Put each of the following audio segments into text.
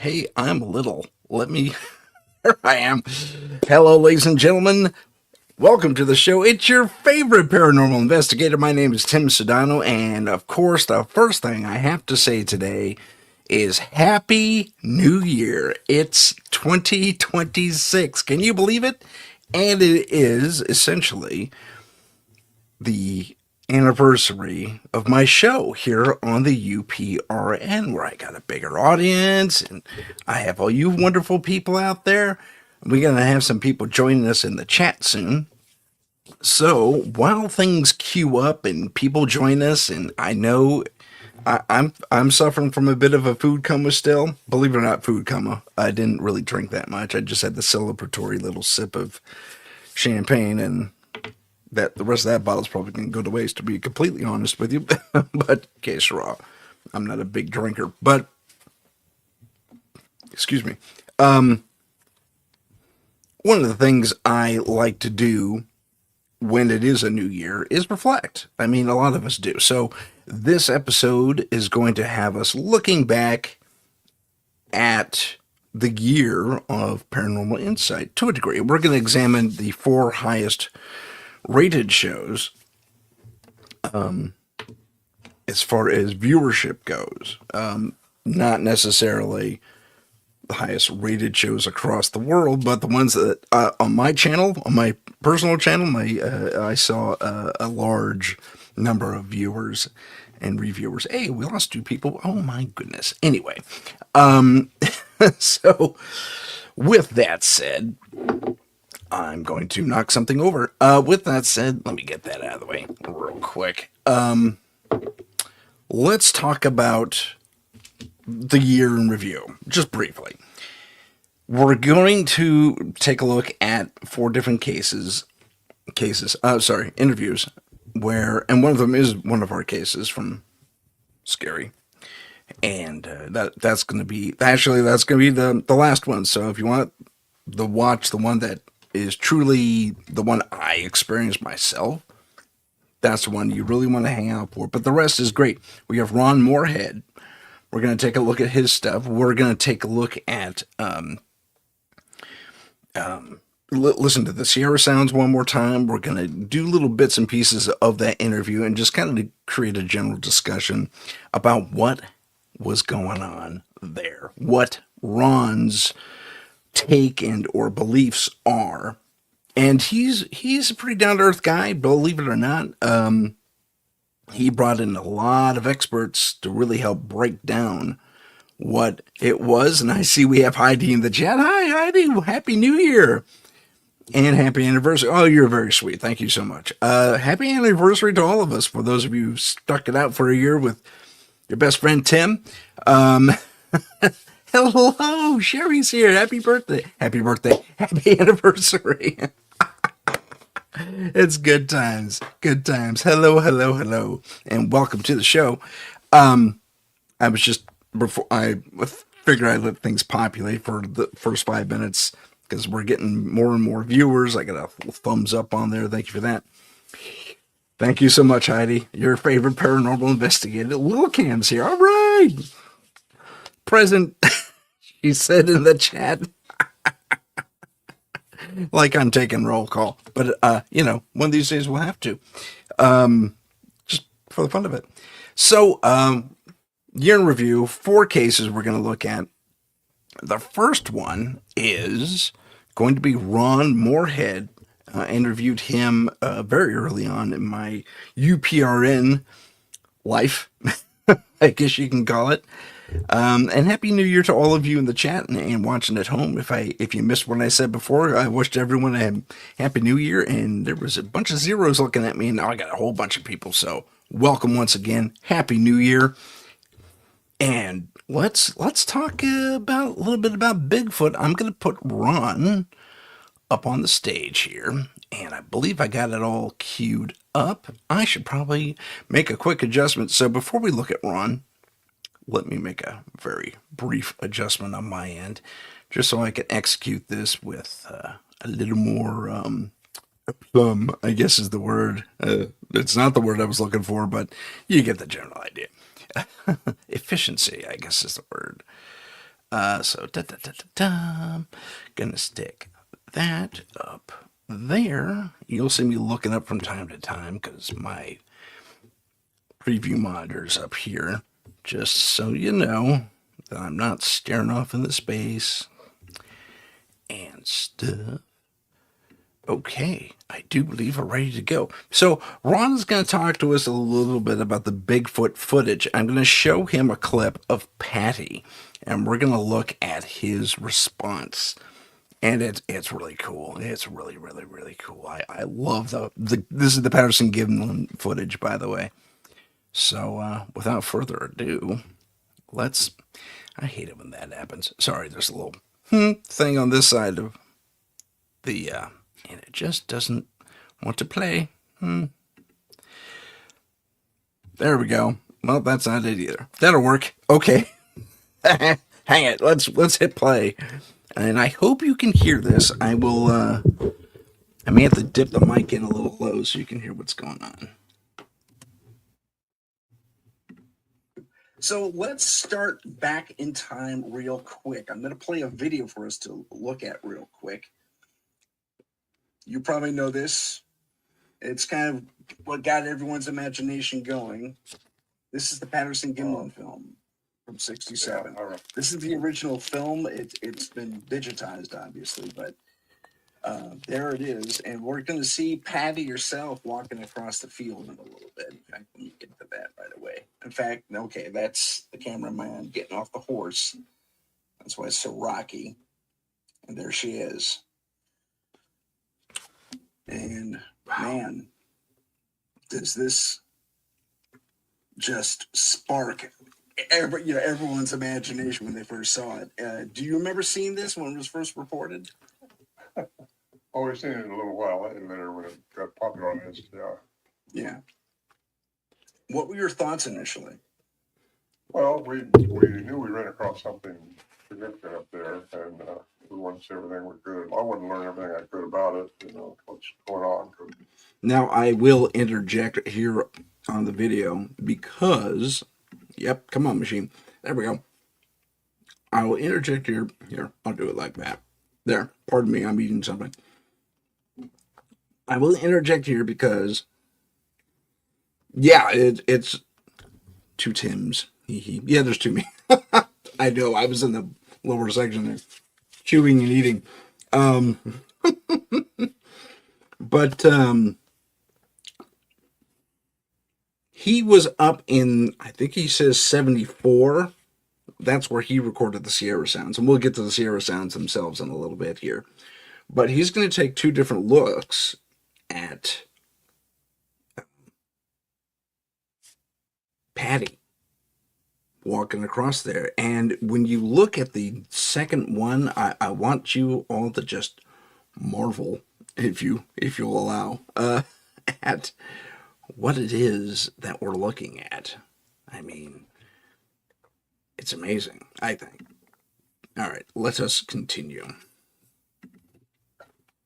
Hey, I'm little. Here I am. Hello, ladies and gentlemen. Welcome to the show. It's your favorite paranormal investigator. My name is Tim Sedano, and of course, the first thing I have to say today is Happy New Year. It's 2026. Can you believe it? And it is essentially the anniversary of my show here on the UPRN, where I got a bigger audience and I have all you wonderful people out there. We're going to have some people joining us in the chat soon. So while things queue up and people join us, and I know I'm suffering from a bit of a food coma still. Believe it or not, food coma. I didn't really drink that much. I just had the celebratory little sip of champagne, and that the rest of that bottle's probably going to go to waste, to be completely honest with you. But case raw, I'm not a big drinker. But excuse me. One of the things I like to do when it is a new year is reflect. I mean, a lot of us do. So this episode is going to have us looking back at the year of paranormal insight to a degree. We're going to examine the four highest rated shows as far as viewership goes. Not necessarily the highest rated shows across the world, but the ones that on my channel, on my personal channel, I saw a large number of viewers and reviewers. Hey, we lost two people. Oh my goodness. Anyway, so with that said, I'm going to knock something over. With that said, let me get that out of the way real quick. Let's talk about the year in review, just briefly. We're going to take a look at four different interviews, and one of them is one of our cases from Scary. And that's going to be the last one. So if you want to watch the one that is truly the one I experienced myself, that's the one you really want to hang out for. But the rest is great. We have Ron Moorhead. We're going to take a look at his stuff. We're going to take a look at listen to the Sierra Sounds one more time. We're going to do little bits and pieces of that interview and just kind of create a general discussion about what was going on there, what Ron's take and or beliefs are. And he's a pretty down-to-earth guy, believe it or not. He brought in a lot of experts to really help break down what it was. And I see we have Heidi in the chat. Hi, Heidi. Happy New Year. And happy anniversary. Oh, you're very sweet. Thank you so much. Happy anniversary to all of us. For those of you who stuck it out for a year with your best friend, Tim. Hello, Sherry's here. Happy birthday. Happy birthday. Happy anniversary. It's good times. Good times. Hello, hello, hello. And welcome to the show. I was just, before I figured I'd let things populate for the first 5 minutes because we're getting more and more viewers. I got a thumbs up on there. Thank you for that. Thank you so much, Heidi. Your favorite paranormal investigator. Little Cam's here. All right. Present, she said in the chat. Like I'm taking roll call. But, one of these days we'll have to. Just for the fun of it. So, year in review, 4 cases we're going to look at. The first one is going to be Ron Moorhead. I interviewed him very early on in my UPRN life, I guess you can call it. And Happy New Year to all of you in the chat and watching at home. If you missed what I said before, I wished everyone a Happy New Year, and there was a bunch of zeros looking at me, and now I got a whole bunch of people. So welcome once again. Happy New Year. And let's talk about a little bit about Bigfoot. I'm going to put Ron up on the stage here, and I believe I got it all queued up. I should probably make a quick adjustment. So before we look at Ron, let me make a very brief adjustment on my end, just so I can execute this with a little more plum, I guess is the word. It's not the word I was looking for, but you get the general idea. Efficiency, I guess, is the word. So gonna stick that up there. You'll see me looking up from time to time because my preview monitor's up here. Just so you know that I'm not staring off into space and stuff. Okay, I do believe we're ready to go. So, Ron is going to talk to us a little bit about the Bigfoot footage. I'm going to show him a clip of Patty, and we're going to look at his response. And it's really cool. It's really, really, really cool. I love the this is the Patterson Gimlin footage, by the way. So, without further ado, let's. I hate it when that happens. Sorry, there's a little thing on this side of the and it just doesn't want to play. There we go. Well, that's not it either. That'll work. Okay. Hang it. Let's hit play. And I hope you can hear this. I will I may have to dip the mic in a little low so you can hear what's going on. So let's start back in time real quick. I'm going to play a video for us to look at real quick. You probably know this. It's kind of what got everyone's imagination going. This is the Patterson Gimlin film from '67. Yeah, this is the original film. It's been digitized, obviously, but there it is. And we're going to see Patty herself walking across the field in a little bit. In fact, let me get to that right away. In fact, okay, that's the cameraman getting off the horse. That's why it's so rocky. And there she is. And man, does this just spark everyone's imagination when they first saw it. Do you remember seeing this when it was first reported? Oh, we've seen it a little while later when it got popular on this, yeah. Yeah. What were your thoughts initially? Well, we knew we ran across something significant up there, and we wanted to see everything we could. I wanted to learn everything I could about it, what's going on. Now, I will interject here on the video because, yep, come on, machine. There we go. I will interject here. Here, I'll do it like that. There, pardon me, I'm eating something. I will interject here because, yeah, it's two Tims. Yeah, there's two me. I know, I was in the lower section there, chewing and eating. But he was up in, I think he says 74. That's where he recorded the Sierra Sounds. And we'll get to the Sierra Sounds themselves in a little bit here. But he's going to take two different looks at Patty walking across there. And when you look at the second one, I want you all to just marvel, if you'll allow, at what it is that we're looking at. I mean, it's amazing, I think. All right, let us continue.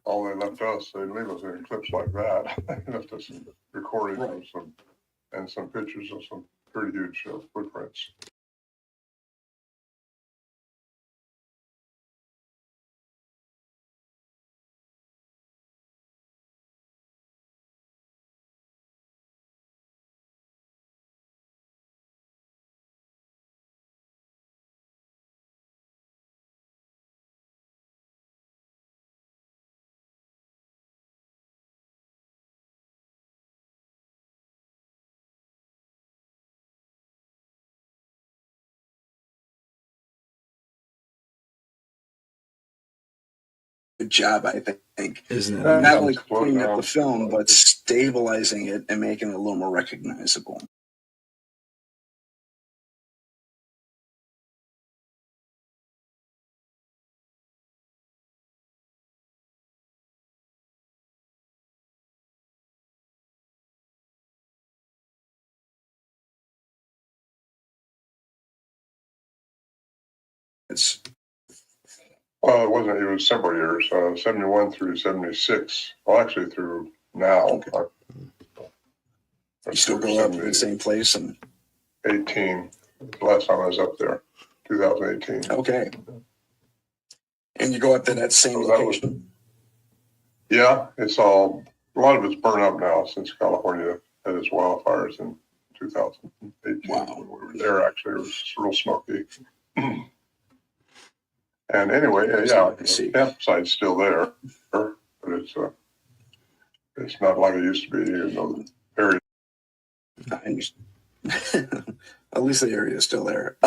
All they left us, they leave us in clips like that. They left us recordings of some pictures of some pretty huge footprints. Good job, I think. Isn't it? Not only cleaning up the film, but stabilizing it and making it a little more recognizable. Well, it wasn't. It was several years, 71 through 76. Well, actually through now. Okay. You still go up to the same place? And 18, the last time I was up there. 2018. Okay. And you go up to that same location? Yeah, it's all, a lot of it's burned up now since California had its wildfires in 2018. Wow. When we were there, actually, it was real smoky. And anyway, yeah, the campsite's still there, but it's not like it used to be. The area. At least the area is still there.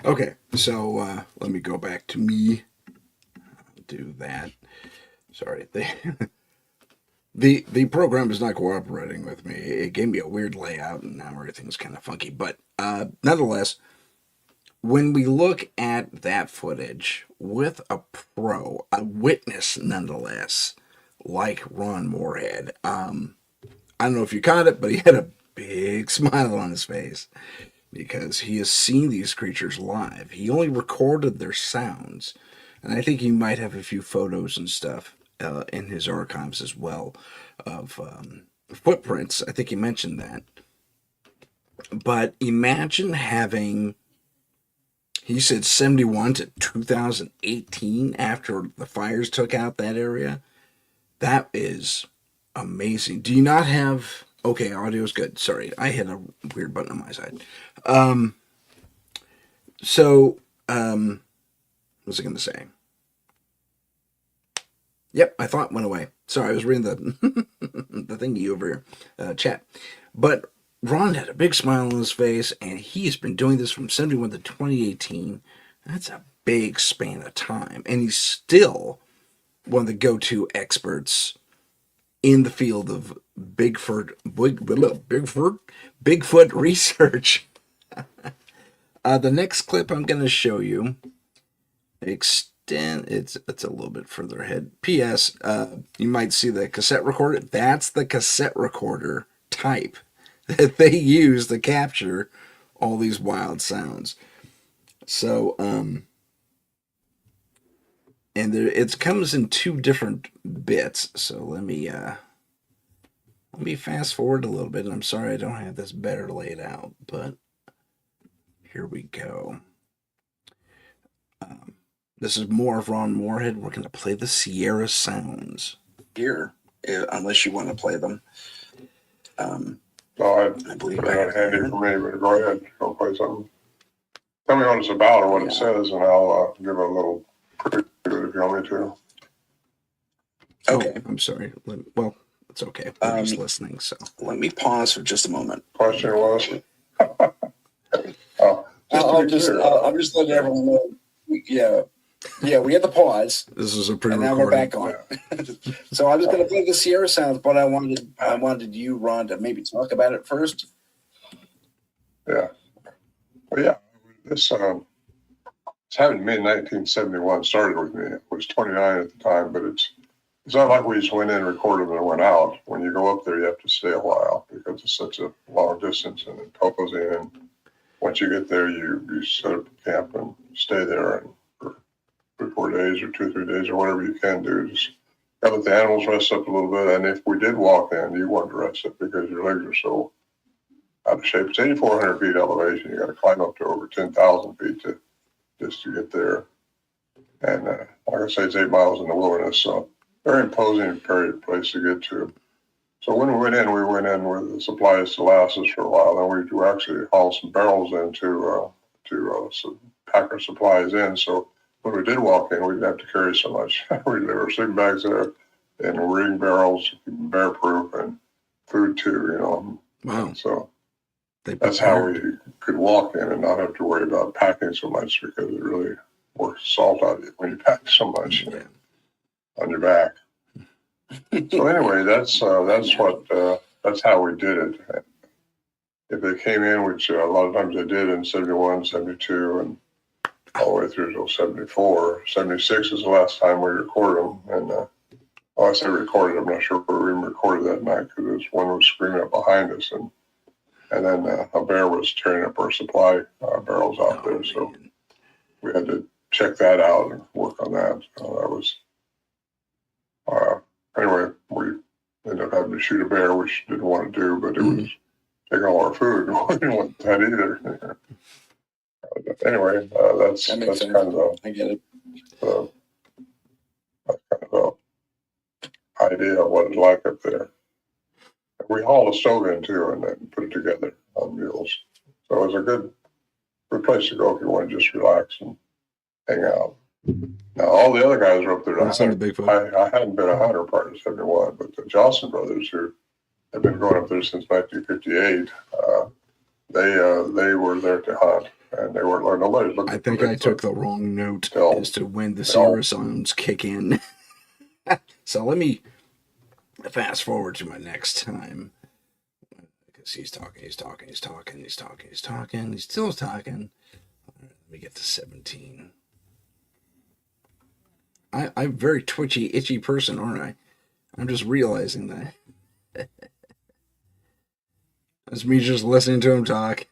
Okay, so let me go back to me. Do that. Sorry, the program is not cooperating with me. It gave me a weird layout, and now everything's kind of funky. But nonetheless, when we look at that footage with a pro, a witness nonetheless, like Ron Moorhead, I don't know if you caught it, but he had a big smile on his face because he has seen these creatures live. He only recorded their sounds, and I think he might have a few photos and stuff in his archives as well of footprints. I think he mentioned that. But imagine having, he said 71 to 2018 after the fires took out that area. That is amazing. Do you not have, okay, audio's good. Sorry, I hit a weird button on my side. What was I going to say? Yep, I thought it went away. Sorry, I was reading the the thingy over here, chat. But Ron had a big smile on his face, and he's been doing this from 71 to 2018. That's a big span of time. And he's still one of the go-to experts in the field of Bigfoot research. The next clip I'm going to show you, it's a little bit further ahead. P.S. You might see the cassette recorder. That's the cassette recorder type that they use to capture all these wild sounds. So, and it comes in two different bits. So let me fast forward a little bit. And I'm sorry I don't have this better laid out, but here we go. This is more of Ron Moorhead. We're going to play the Sierra Sounds here, unless you want to play them. No, I believe they're not handy for me, but go ahead. Go play something. Tell me what it's about or what it says, and I'll give a little preview if you want me to. Okay. I'm sorry. Well, it's okay. We're just listening, so. Let me pause for just a moment. Question was? I'm just letting everyone know. Yeah, we had the pause. This is a pre-recording. And now we're back on. So I was going to play the Sierra Sounds, but I wanted you, Ron, to maybe talk about it first. Yeah. Well, yeah. This happened mid-1971. Started with me. I was 29 at the time, but it's not like we just went in, recorded, and went out. When you go up there, you have to stay a while because it's such a long distance, and it goes in. Once you get there, you set up camp and stay there and for 3 or 4 days or 2 or 3 days or whatever you can do. Just gotta let the animals rest up a little bit. And if we did walk in, you want to rest up because your legs are so out of shape. It's 8,400 feet elevation. You got to climb up to over 10,000 feet just to get there. And like I say, it's 8 miles in the wilderness, so very imposing place to get to. So when we went in with the supplies to last us for a while. Then we actually hauled some barrels in to pack our supplies in. So when we did walk in, we didn't have to carry so much. There were sleeping bags there, and reading barrels, bear proof, and food too. Wow. So that's how we could walk in and not have to worry about packing so much because it really works salt out of you when you pack so much on your back. So anyway, that's how we did it. If they came in, which a lot of times they did in 71, 72, and all the way through till 74. 76 is the last time we recorded them. And I say recorded, I'm not sure if we even recorded that night because one was screaming up behind us. And then a bear was tearing up our supply barrels out there. So we had to check that out and work on that. So that was... Anyway, we ended up having to shoot a bear, which didn't want to do, but it was taking all our food. We didn't want that either. Anyway, that's That makes kind sense. of I get it. the idea of what it's like up there. We hauled a stove in too and then put it together on mules. So it was a good place to go if you want to just relax and hang out. Now, all the other guys were up there. Listen to Bigfoot. I hadn't been a hunter prior to 71, but the Johnson brothers, who have been going up there since 1958, they were there to hunt. And they weren't, nobody's looking I think for I Bigfoot. took the wrong note Tell- as to when the tell- Sierra sounds kick in. So let me fast forward to my next time. Because he's talking, he's still talking. Let me get to 17. I'm a very twitchy, itchy person, aren't I? I'm just realizing that. That's me just listening to him talk.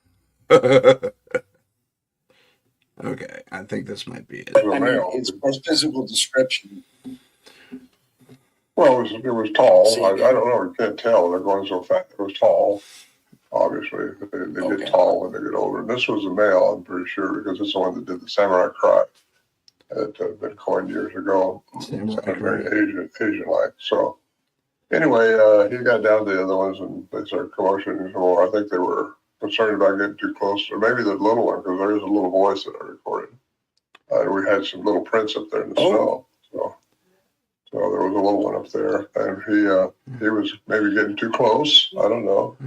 Okay, I think this might be it. I mean, it's for physical description. Well, it was tall. I don't know. You can't tell. They're going so fast. It was tall. Obviously, they get tall when they get older. And this was a male, I'm pretty sure, because it's the one that did the samurai cry that had been coined years ago. Samurai Very cry. Asian-like. So anyway, he got down to the other ones, and they started commotioning some more. I think they were concerned about getting too close, or maybe the little one, because there is a little voice that I recorded. We had some little prints up there in the snow. So there was a little one up there, and he was maybe getting too close. I don't know.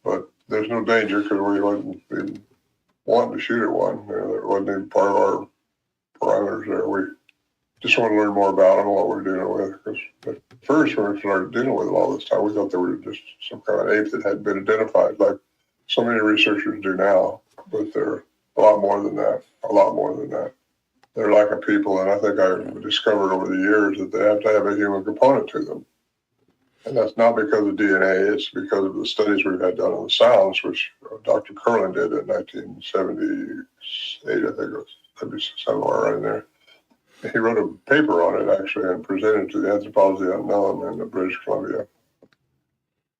But there's no danger because we wasn't even wanting to shoot at one. That wasn't even part of our parameters there. We just want to learn more about them and what we're dealing with. Because at first, when we started dealing with them all this time, we thought they were just some kind of ape that hadn't been identified, like so many researchers do now. But they're a lot more than that. A lot more than that. They're like a people, and I think I've discovered over the years that they have to have a human component to them. And that's not because of DNA, it's because of the studies we've had done on the sounds, which Dr. Curlin did in 1978, I think it was, maybe somewhere around there. He wrote a paper on it, actually, and presented it to the Anthropology Unknown in British Columbia.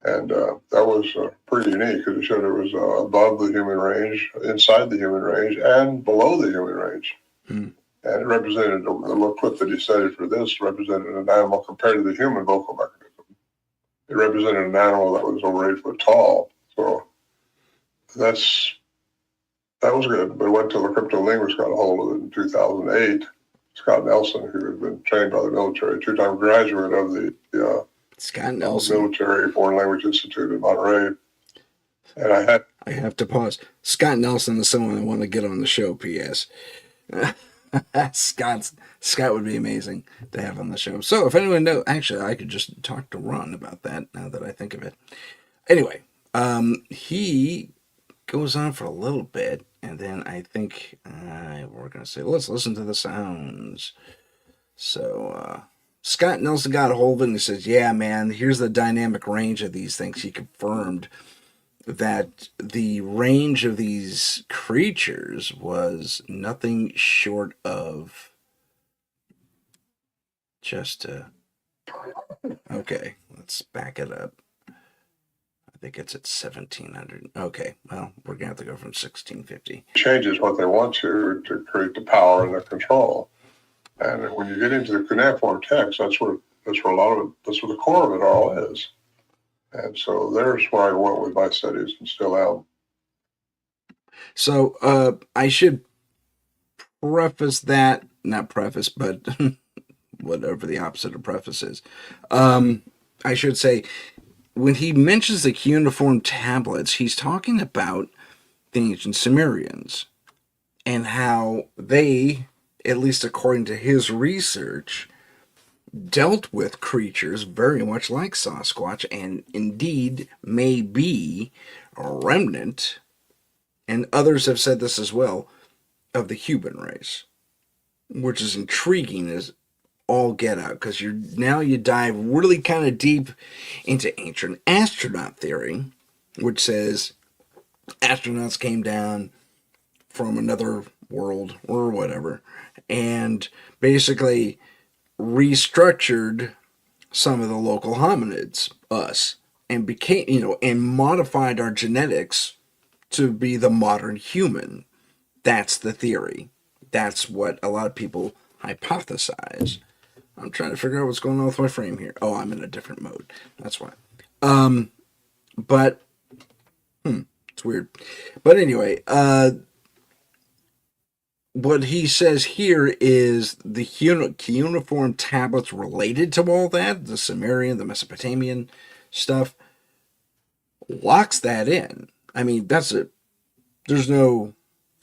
And that was pretty unique because it showed it was above the human range, inside the human range, and below the human range. And it represented, the little clip that he studied for this represented an animal compared to the human vocal mechanism. It represented an animal that was over 8 foot tall. So that was good. But it went till the cryptolinguist got a hold of it in 2008. Scott Nelson, who had been trained by the military, 2-time graduate of the Scott Nelson Military Foreign Language Institute in Monterey. And I have to pause. Scott Nelson is someone I want to get on the show, P.S. Scott would be amazing to have on the show. So if anyone knows, actually, I could just talk to Ron about that now that I think of it. Anyway, he goes on for a little bit, and then I think we're going to say, let's listen to the sounds. So Scott Nelson got a hold of it, and he says, yeah, man, here's the dynamic range of these things. He confirmed that the range of these creatures was nothing short of just okay, let's back it up. I think it's at 1700. Okay, well, we're gonna have to go from 1650. Changes what they want to create the power and the control. And when you get into the cuneiform text, that's where a lot of it, that's where the core of it all is. And so there's where I went with my studies and still am. So I should preface that, not preface, but whatever the opposite of preface is. I should say, when he mentions the cuneiform tablets, he's talking about the ancient Sumerians and how they, at least according to his research, dealt with creatures very much like Sasquatch, and indeed may be a remnant, and others have said this as well, of the human race, which is intriguing as all get out, because you dive really kind of deep into ancient astronaut theory, which says astronauts came down from another world or whatever, and basically restructured some of the local hominids, us, and became, and modified our genetics to be the modern human. That's the theory. That's what a lot of people hypothesize. I'm trying to figure out what's going on with my frame here. Oh, I'm in a different mode. That's why. But it's weird. But anyway, what he says here is the cuneiform tablets related to all that, the Sumerian, the Mesopotamian stuff, locks that in. I mean, that's it. There's no.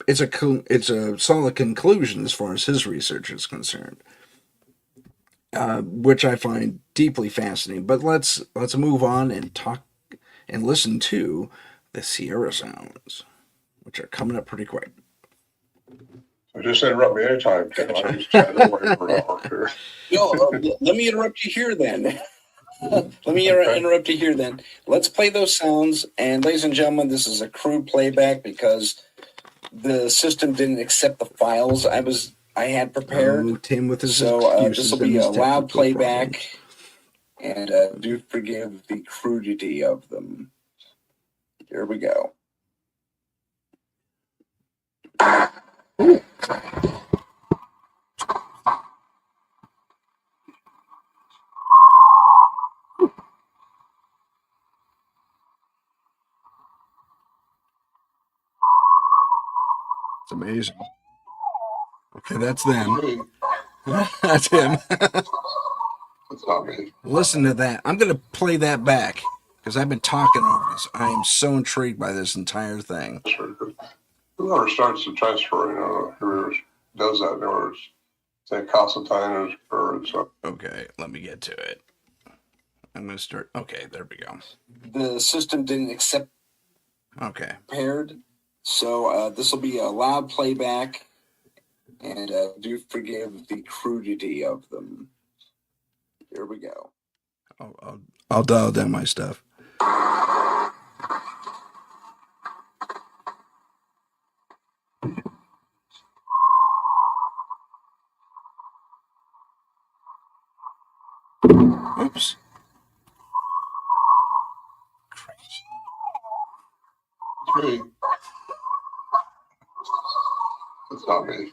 It's a solid conclusion as far as his research is concerned, which I find deeply fascinating. But let's move on and talk and listen to the Sierra sounds, which are coming up pretty quick. So just interrupt me anytime, Tim. I'm just chatting away for an hour here. Let me interrupt you here then. Interrupt you here then. Let's play those sounds. And ladies and gentlemen, this is a crude playback because the system didn't accept the files I had prepared. Oh, Tim with his so this will be a loud playback, problems. and do forgive the crudity of them. Here we go. It's amazing. Okay, that's them. Me. That's him. That's not me. Listen to that. I'm going to play that back because I've been talking over this. I am so intrigued by this entire thing. Whoever starts the transfer, whoever does that, whoever say Constantine or so. Okay, let me get to it. I'm going to start. Okay, there we go. The system didn't accept. Okay. Prepared. So this will be a loud playback, and do forgive the crudity of them. Here we go. I'll dial down my stuff. Oops. It's me. It's not me.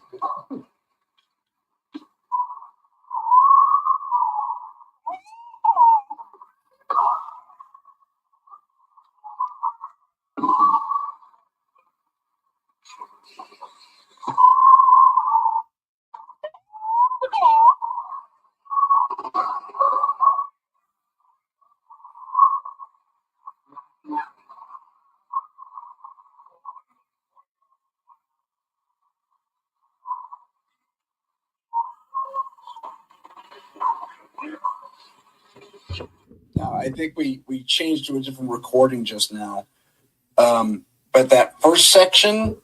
Now, I think we changed to a different recording just now. But that first section,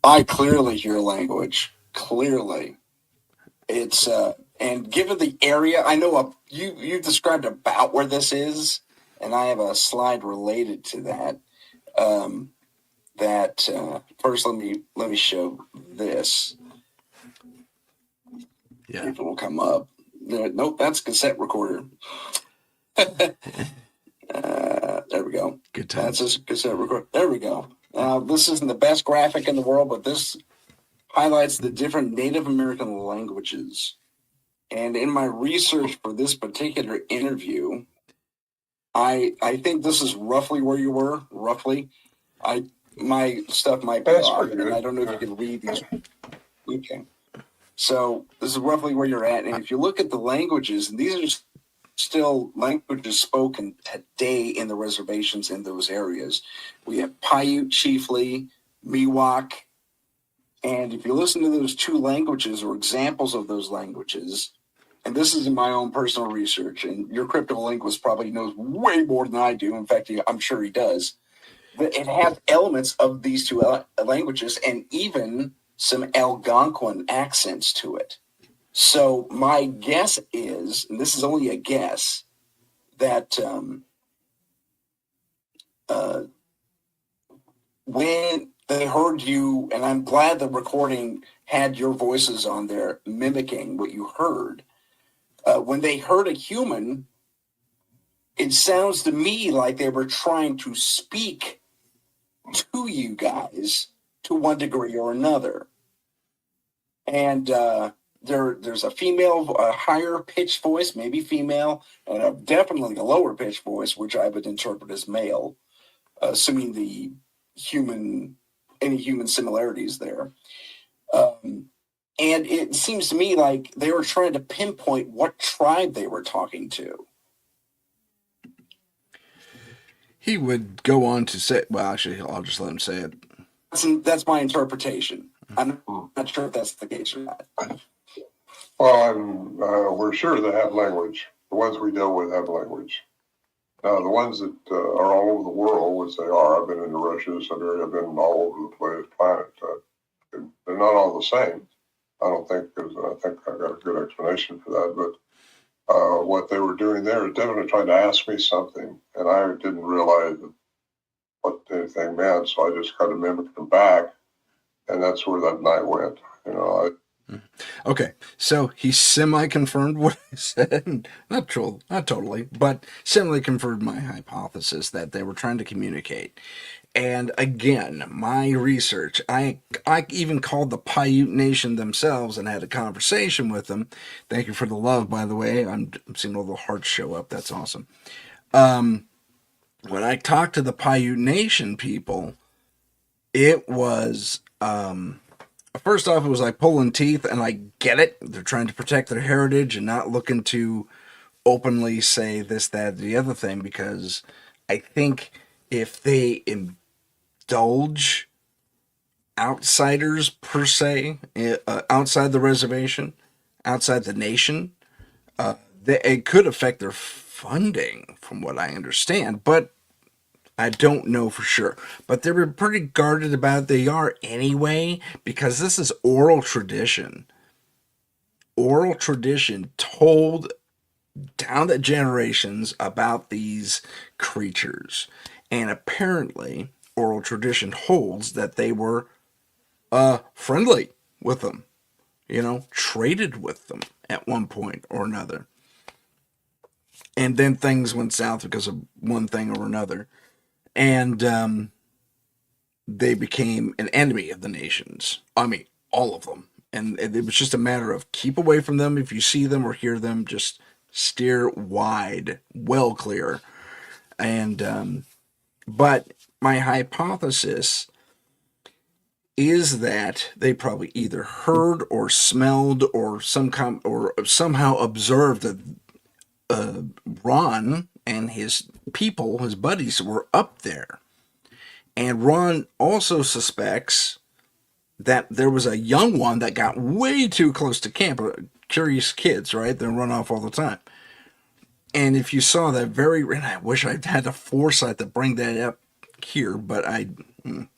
I clearly hear language. Clearly. It's and given the area, I know you described about where this is, and I have a slide related to that. First, let me show this. Yeah. If it will come up. Nope, that's cassette recorder. There we go. Good times. That's a cassette recorder. There we go. Now, this isn't the best graphic in the world, but this highlights the different Native American languages. And in my research for this particular interview, I think this is roughly where you were. Roughly, my stuff might be off, and I don't know if you can read these. Okay, so this is roughly where you're at, and if you look at the languages, and these are still languages spoken today in the reservations in those areas. We have Paiute chiefly, Miwok, and if you listen to those two languages or examples of those languages, and this is in my own personal research, and your cryptolinguist probably knows way more than I do. In fact, I'm sure he does. It has elements of these two languages and even some Algonquin accents to it. So my guess is, and this is only a guess, that when they heard you, and I'm glad the recording had your voices on there mimicking what you heard, when they heard a human, it sounds to me like they were trying to speak to you guys to one degree or another. And there's a female, a higher pitched voice, maybe female, and definitely a lower pitched voice, which I would interpret as male, assuming any human similarities there. And it seems to me like they were trying to pinpoint what tribe they were talking to. He would go on to say, well, actually, I'll just let him say it. That's my interpretation. I'm not sure if that's the case or not. Well, we're sure they have language. The ones we deal with have language. Now, the ones that are all over the world, which they are, I've been into Russia, Siberia, I've been all over the planet. They're not all the same. I don't think, because I think I got a good explanation for that. But what they were doing there is definitely trying to ask me something, and I didn't realize what anything meant, so I just kind of mimicked them back, and that's where that night went. Okay, so he semi-confirmed what I said. Not totally, but semi-confirmed my hypothesis that they were trying to communicate. And again, my research, I even called the Paiute Nation themselves and had a conversation with them. Thank you for the love, by the way. I'm seeing all the hearts show up. That's awesome. When I talked to the Paiute Nation people, it was... first off, it was like pulling teeth, and I get it. They're trying to protect their heritage and not looking to openly say this, that, the other thing, because I think if they indulge outsiders, per se, outside the reservation, outside the nation, it could affect their funding, from what I understand, but I don't know for sure, but they were pretty guarded about it. They are anyway, because this is oral tradition. Oral tradition told down the generations about these creatures. And apparently, oral tradition holds that they were friendly with them, traded with them at one point or another. And then things went south because of one thing or another. And they became an enemy of the nations. I mean, all of them. And it was just a matter of keep away from them. If you see them or hear them, just steer wide, well clear. And, but my hypothesis is that they probably either heard or smelled or somehow observed that Ron and his people, his buddies, were up there. And Ron also suspects that there was a young one that got way too close to camp. Curious kids, right? They run off all the time. And if you saw that and I wish I had the foresight to bring that up here, but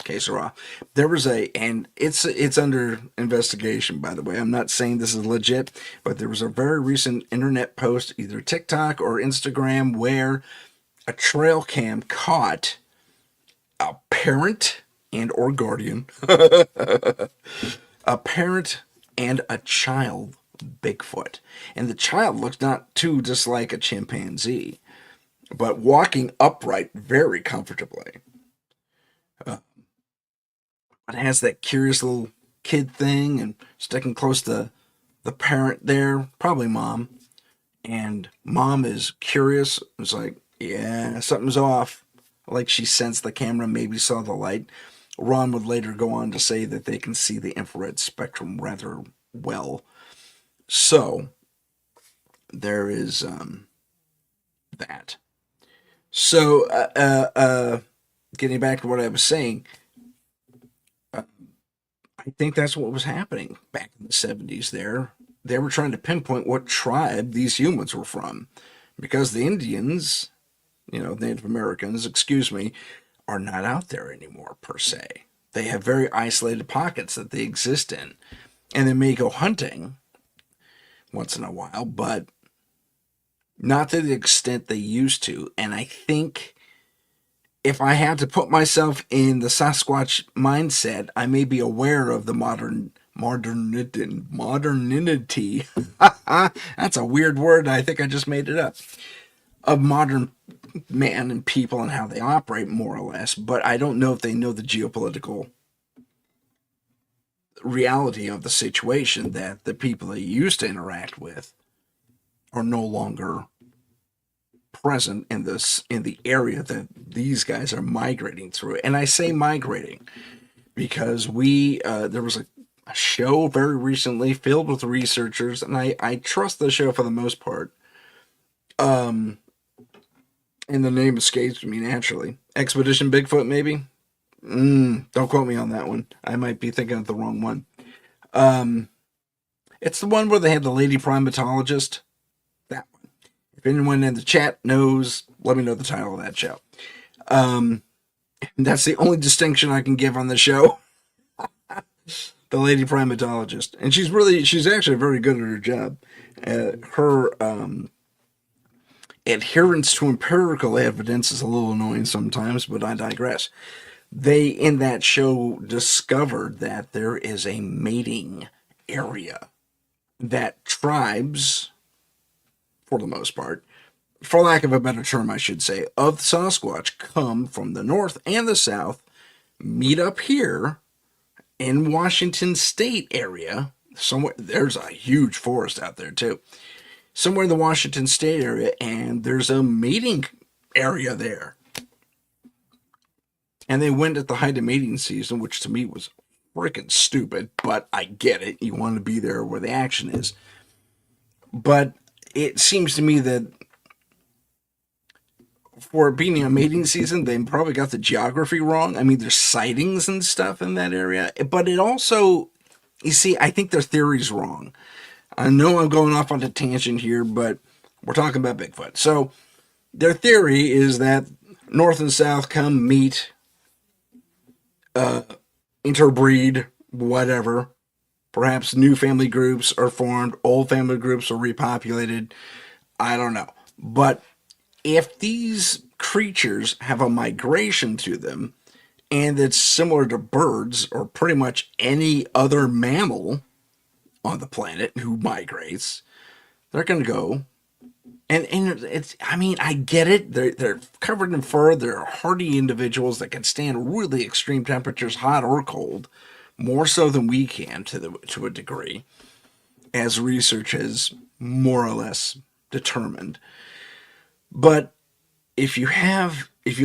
okay, so there was and it's under investigation, by the way. I'm not saying this is legit, but there was a very recent internet post, either TikTok or Instagram, where a trail cam caught a parent and or guardian, a parent and a child Bigfoot. And the child looks not too just like a chimpanzee, but walking upright very comfortably. It has that curious little kid thing and sticking close to the parent there, probably mom. And mom is curious. It's like, yeah, something's off. Like she sensed the camera, maybe saw the light. Ron would later go on to say that they can see the infrared spectrum rather well. So there is that. So getting back to what I was saying, I think that's what was happening back in the 70s there. They were trying to pinpoint what tribe these humans were from, because the Indians, Native Americans, are not out there anymore, per se. They have very isolated pockets that they exist in. And they may go hunting once in a while, but not to the extent they used to. And I think if I had to put myself in the Sasquatch mindset, I may be aware of the modernity. That's a weird word. I think I just made it up. Of modern man and people and how they operate, more or less. But I don't know if they know the geopolitical reality of the situation that the people they used to interact with are no longer present in the area that these guys are migrating through. And I say migrating because there was a show very recently filled with researchers, and I trust the show for the most part. And the name escapes me naturally. Expedition Bigfoot, maybe? Don't quote me on that one. I might be thinking of the wrong one. It's the one where they had the lady primatologist. That one. If anyone in the chat knows, let me know the title of that show. That's the only distinction I can give on the show. The lady primatologist. And she's actually very good at her job. Her adherence to empirical evidence is a little annoying sometimes, but I digress. They, in that show, discovered that there is a mating area that tribes, for the most part, for lack of a better term, I should say, of Sasquatch come from the north and the south, meet up here in Washington State area. Somewhere there's a huge forest out there too. Somewhere in the Washington State area, and there's a mating area there. And they went at the height of mating season, which to me was freaking stupid, but I get it. You want to be there where the action is. But it seems to me that for being a mating season, they probably got the geography wrong. I mean, there's sightings and stuff in that area, but it also, you see, I think their theory's wrong. I know I'm going off on a tangent here, but we're talking about Bigfoot. So their theory is that North and South come meet, interbreed, whatever. Perhaps new family groups are formed, old family groups are repopulated. I don't know. But if these creatures have a migration to them, and it's similar to birds or pretty much any other mammal on the planet who migrates, they're going to go. And it's, I mean, I get it. They're covered in fur. They're hardy individuals that can stand really extreme temperatures, hot or cold, more so than we can to a degree, as research has more or less determined. But if you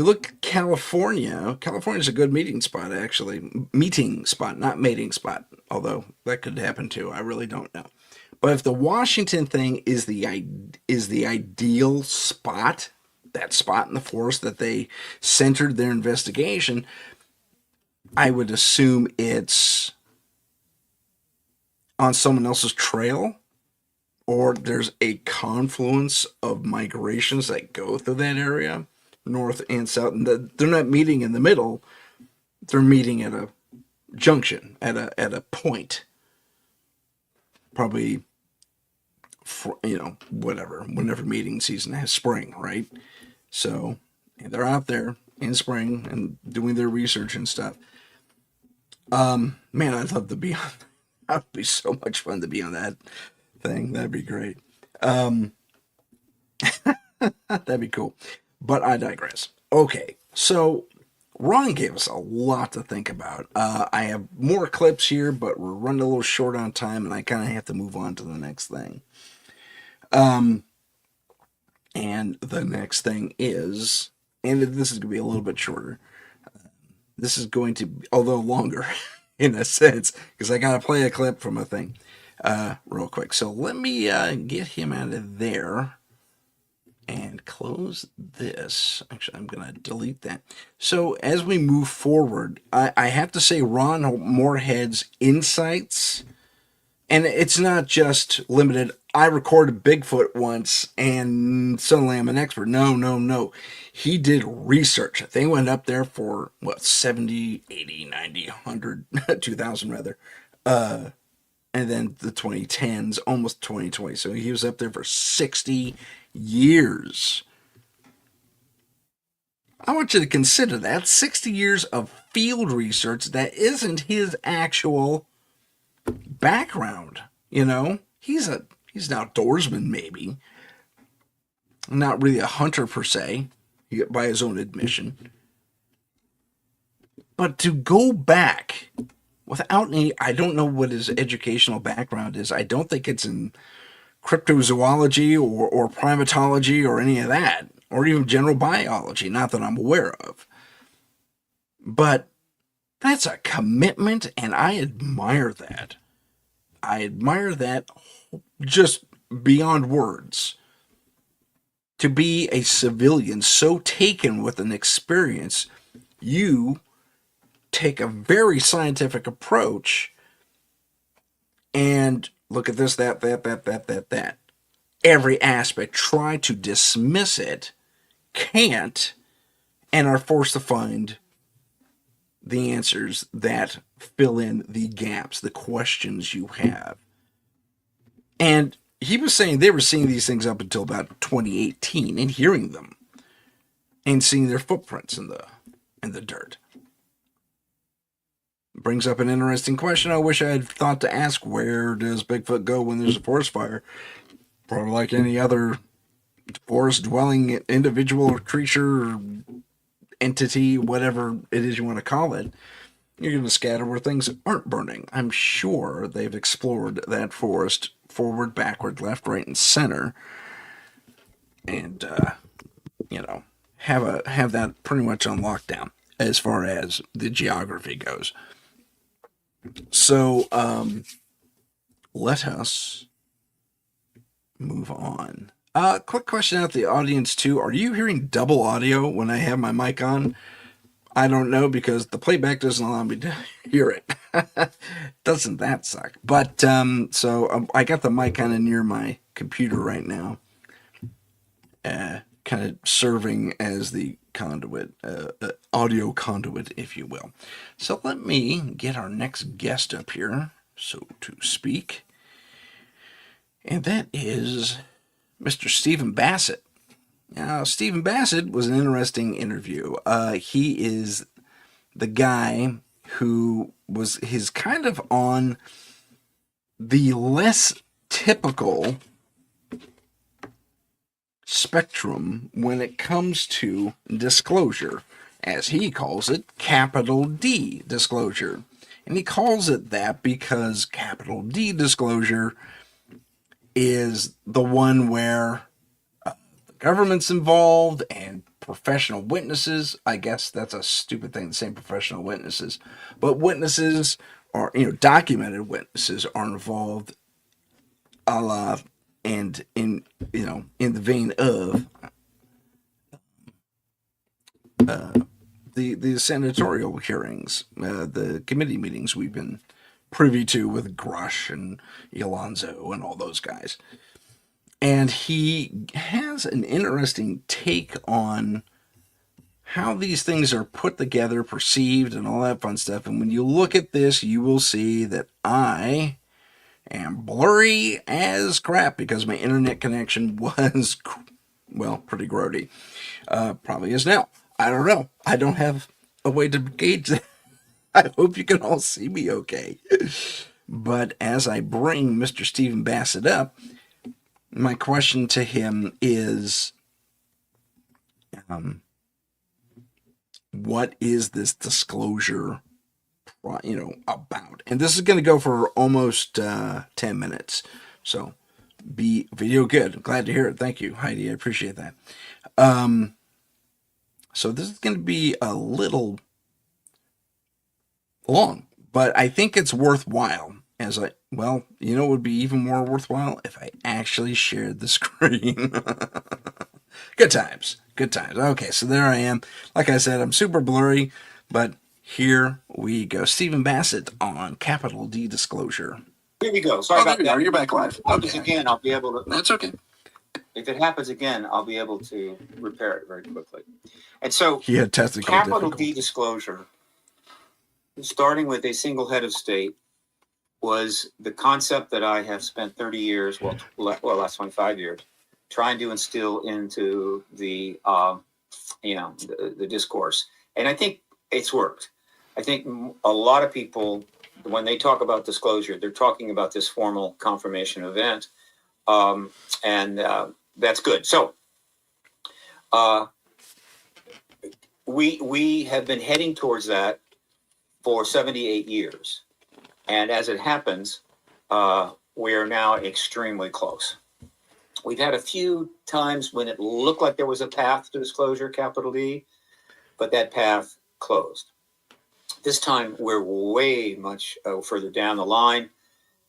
look at California's a good meeting spot, actually. Meeting spot, not mating spot, although that could happen too. I really don't know. But if the Washington thing is the ideal spot, that spot in the forest that they centered their investigation, I would assume it's on someone else's trail, or there's a confluence of migrations that go through that area, north and south. And they're not meeting in the middle. They're meeting at a junction, at a point. Probably, whatever, whenever mating season has spring, right? So they're out there in spring and doing their research and stuff. Man, I'd love to be on. That would be so much fun to be on that thing. That'd be great. That'd be cool. But I digress. Okay, so Ron gave us a lot to think about. I have more clips here, but we're running a little short on time, and I kind of have to move on to the next thing. And the next thing is, and this is going to be a little bit shorter. This is going to be, although longer, in a sense, because I got to play a clip from a thing real quick. So let me get him out of there and close this. Actually, I'm going to delete that. So as we move forward, I have to say Ron Moorhead's insights, and it's not just limited, I recorded Bigfoot once and suddenly I'm an expert. No. He did research. They went up there for, 70, 80, 90, 100, 2000 rather. And then the 2010s, almost 2020. So he was up there for 60 years. I want you to consider that. 60 years of field research that isn't his actual background. He's an outdoorsman, maybe. Not really a hunter per se, by his own admission. But to go back without any, I don't know what his educational background is. I don't think it's in cryptozoology or primatology or any of that, or even general biology, not that I'm aware of. But that's a commitment, and I admire that. I admire that just beyond words. To be a civilian so taken with an experience, you take a very scientific approach and look at this, that. Every aspect, try to dismiss it, can't, and are forced to find the answers that fill in the gaps, the questions you have. And he was saying they were seeing these things up until about 2018 and hearing them and seeing their footprints in the dirt. Brings up an interesting question I wish I had thought to ask. Where does Bigfoot go when there's a forest fire? Probably like any other forest dwelling individual or creature or entity, whatever it is you want to call it, you're going to scatter where things aren't burning. I'm sure they've explored that forest forward, backward, left, right, and center, and have that pretty much on lockdown as far as the geography goes. So let us move on. Quick question out the audience too. Are you hearing double audio when I have my mic on? I don't know because the playback doesn't allow me to hear it. Doesn't that suck? But I got the mic kind of near my computer right now, kind of serving as the conduit, audio conduit, if you will. So let me get our next guest up here, so to speak, and that is Mr. Stephen Bassett. Now, Stephen Bassett was an interesting interview. He is the guy who he's kind of on the less typical spectrum when it comes to disclosure, as he calls it, capital D disclosure. And he calls it that because capital D disclosure is the one where government's involved and professional witnesses. I guess that's a stupid thing to say, professional witnesses, but witnesses are, documented witnesses are involved, a la, and in the vein of the senatorial hearings, the committee meetings we've been privy to with Grush and Alonzo and all those guys. And he has an interesting take on how these things are put together, perceived, and all that fun stuff. And when you look at this, you will see that I am blurry as crap because my internet connection was, pretty grody. Probably is now. I don't know. I don't have a way to gauge that. I hope you can all see me okay. But as I bring Mr. Stephen Bassett up, my question to him is, what is this disclosure, about? And this is going to go for almost 10 minutes. So be video good. I'm glad to hear it. Thank you, Heidi. I appreciate that. So this is going to be a little long, but I think it's worthwhile. It would be even more worthwhile if I actually shared the screen. Good times. Okay, so there I am. Like I said, I'm super blurry, but here we go. Stephen Bassett on capital D disclosure. Here we go. Sorry about that. You're back live. Okay. Again, I'll be able to. That's okay. If it happens again, I'll be able to repair it very quickly. And so, he had technical capital D disclosure, starting with a single head of state, was the concept that I have spent 30 years, last 25 years, trying to instill into the discourse. And I think it's worked. I think a lot of people, when they talk about disclosure, they're talking about this formal confirmation event. And that's good. So we have been heading towards that for 78 years. And as it happens, we are now extremely close. We've had a few times when it looked like there was a path to disclosure, capital D, but that path closed. This time we're way much further down the line,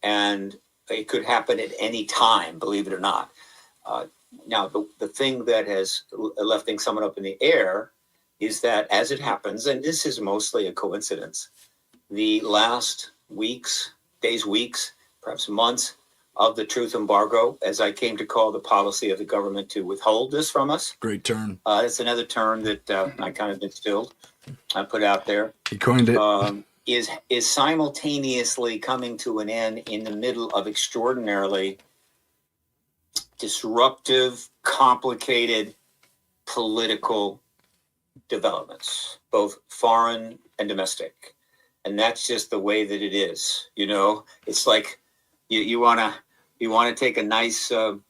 and it could happen at any time, believe it or not. Now, the thing that has left things somewhat up in the air is that as it happens, and this is mostly a coincidence, the last weeks, days, weeks, perhaps months of the truth embargo, as I came to call the policy of the government to withhold this from us. Great term. It's another term that I kind of instilled, I put out there. He coined it. Is simultaneously coming to an end in the middle of extraordinarily disruptive, complicated political developments, both foreign and domestic. And that's just the way that it is. You know, it's like you want to take a nice jaunt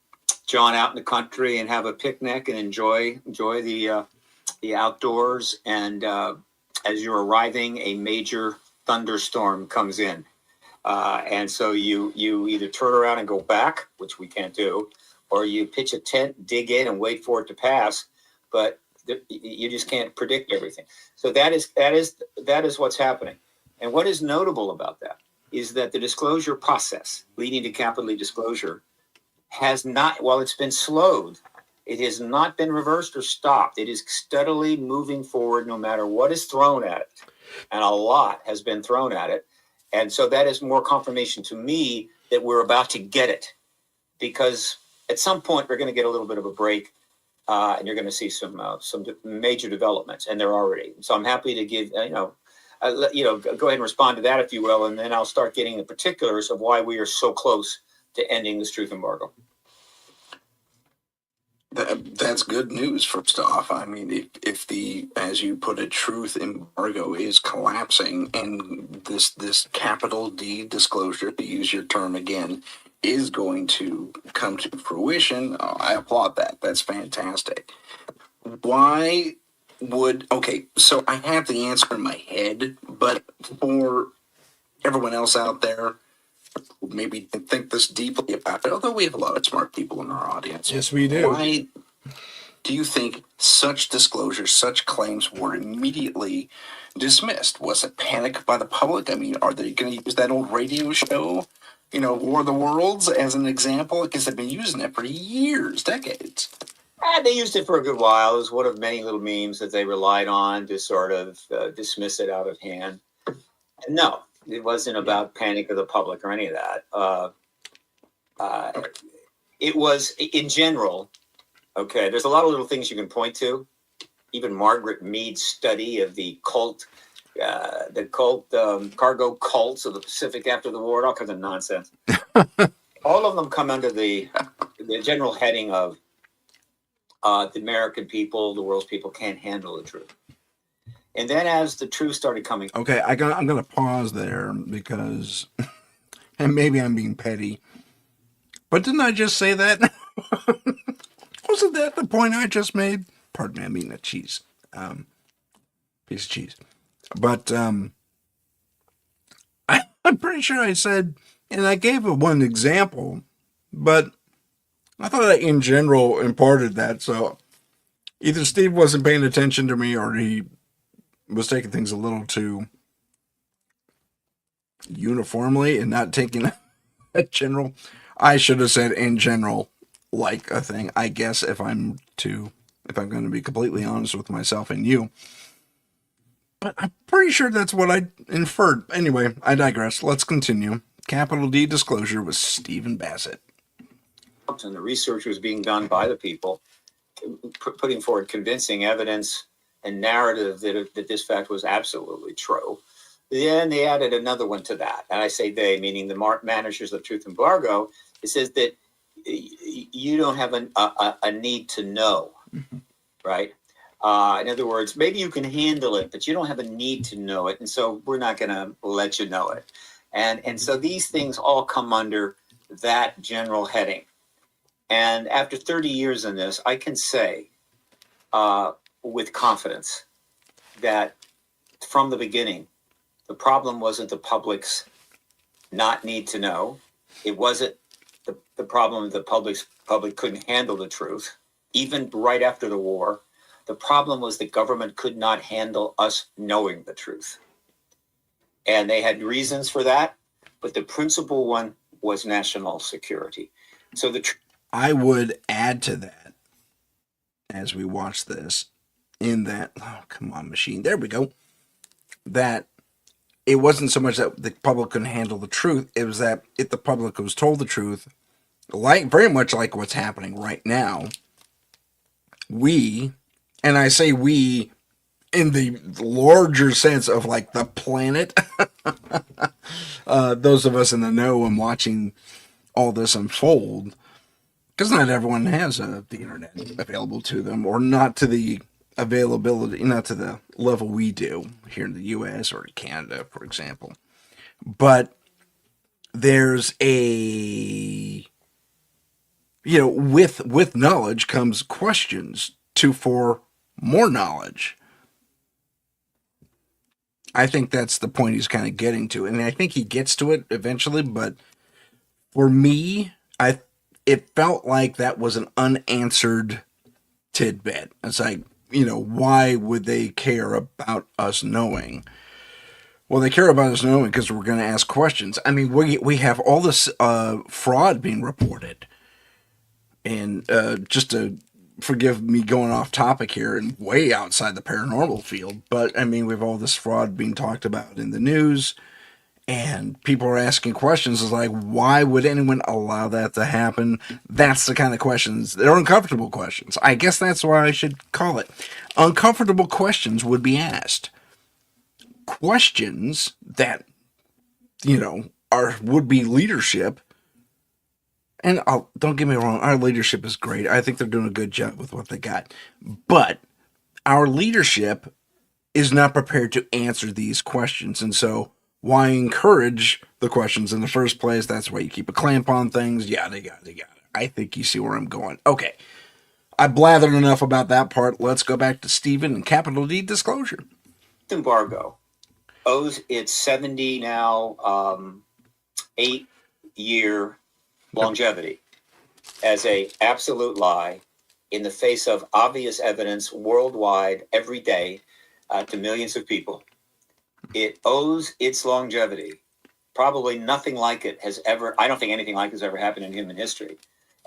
out in the country and have a picnic and enjoy the outdoors. And as you're arriving, a major thunderstorm comes in. And so you either turn around and go back, which we can't do, or you pitch a tent, dig in, and wait for it to pass. But you just can't predict everything. So that is what's happening. And what is notable about that is that the disclosure process leading to capital E disclosure has not, while it's been slowed, it has not been reversed or stopped. It is steadily moving forward no matter what is thrown at it. And a lot has been thrown at it. And so that is more confirmation to me that we're about to get it. Because at some point we're going to get a little bit of a break, and you're going to see some major developments, and they're already. So I'm happy to give, go ahead and respond to that, if you will, and then I'll start getting the particulars of why we are so close to ending this truth embargo. That's good news, first off. I mean, if the, as you put it, truth embargo is collapsing and this capital D disclosure, to use your term again, is going to come to fruition, I applaud that. That's fantastic. Why would, okay, so I have the answer in my head, but for everyone else out there, maybe think this deeply about it, although we have a lot of smart people in our audience. Yes, we do. Why do you think such disclosures, such claims were immediately dismissed? Was it panic by the public? I mean, are they going to use that old radio show, War of the Worlds, as an example? Because they've been using it for years, decades. They used it for a good while. It was one of many little memes that they relied on to sort of dismiss it out of hand. No, it wasn't about panic of the public or any of that. It was, in general, okay, there's a lot of little things you can point to. Even Margaret Mead's study of the cargo cults of the Pacific after the war, all kinds of nonsense. All of them come under the general heading of the American people, the world's people can't handle the truth. And then as the truth started coming... Okay, I'm going to pause there because, and maybe I'm being petty, but didn't I just say that? Wasn't that the point I just made? Pardon me, I'm eating a cheese. Piece of cheese. But I'm pretty sure I said, and I gave one example, but I thought I in general imparted that. So either Steve wasn't paying attention to me or he was taking things a little too uniformly and not taking a general. I should have said in general, like a thing, I guess, if I'm going to be completely honest with myself and you. But I'm pretty sure that's what I inferred. Anyway, I digress. Let's continue. Capital D disclosure with Stephen Bassett. And the research was being done by the people, putting forward convincing evidence and narrative that this fact was absolutely true. Then they added another one to that. And I say they, meaning the managers of Truth Embargo. It says that you don't have a need to know, right? In other words, maybe you can handle it, but you don't have a need to know it. And so we're not going to let you know it. And so these things all come under that general heading. And after 30 years in this, I can say with confidence that from the beginning, the problem wasn't the public's not need to know. It wasn't the problem the public couldn't handle the truth. Even right after the war, the problem was the government could not handle us knowing the truth. And they had reasons for that, but the principal one was national security. So I would add to that as we watch this, in that, oh, come on, machine, there we go, that it wasn't so much that the public couldn't handle the truth, it was that if the public was told the truth, like very much like what's happening right now, we, and I say we in the larger sense of like the planet, those of us in the know and watching all this unfold, because not everyone has the internet available to them, or not to the availability, not to the level we do here in the US or Canada, for example. But there's a, with knowledge comes questions for more knowledge. I think that's the point he's kind of getting to, and I think he gets to it eventually. But for me, it felt like that was an unanswered tidbit. It's like, why would they care about us knowing? Well, they care about us knowing because we're going to ask questions. I mean, we have all this fraud being reported, and just to forgive me going off topic here and way outside the paranormal field, but I mean, we've all this fraud being talked about in the news, and people are asking questions. It's like, why would anyone allow that to happen? That's the kind of questions. They're uncomfortable questions. I guess that's why I should call it. Uncomfortable questions would be asked. Questions that, are would be leadership. And don't get me wrong, our leadership is great. I think they're doing a good job with what they got. But our leadership is not prepared to answer these questions. And so why encourage the questions in the first place? That's why you keep a clamp on things. Yada, yada, yada. I think you see where I'm going. Okay. I blathered enough about that part. Let's go back to Stephen and capital D disclosure. embargo owes its 70 now 8-year longevity as a absolute lie in the face of obvious evidence worldwide every day to millions of people. It owes its longevity. Probably nothing like it has ever, I don't think anything like it has ever happened in human history.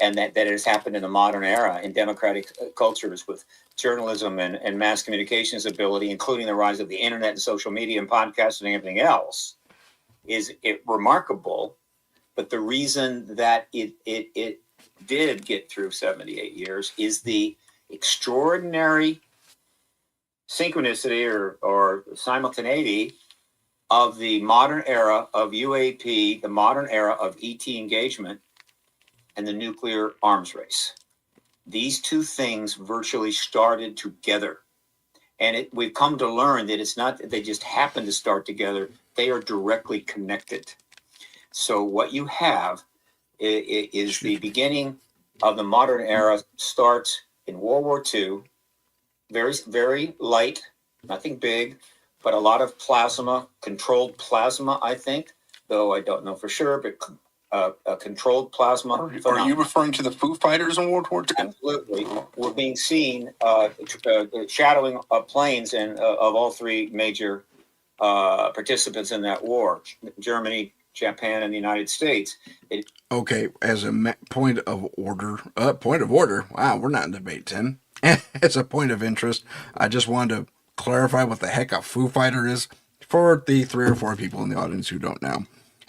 And that it has happened in the modern era in democratic cultures with journalism and mass communications ability, including the rise of the internet and social media and podcasting and everything else, is remarkable. But the reason that it did get through 78 years is the extraordinary synchronicity or simultaneity of the modern era of UAP, the modern era of ET engagement, and the nuclear arms race. These two things virtually started together. And we've come to learn that it's not that they just happen to start together, they are directly connected. So what you have is the beginning of the modern era starts in World War II, very, very light, nothing big, but a lot of plasma, controlled plasma, I think, though I don't know for sure, but controlled plasma. Are you referring to the Foo Fighters in World War II? Absolutely. We're being seen shadowing planes and of all three major participants in that war, Germany, Japan, and the United States. Okay, as a point of order, wow, we're not in debate 10. As a point of interest, I just wanted to clarify what the heck a Foo Fighter is for the 3 or 4 people in the audience who don't know.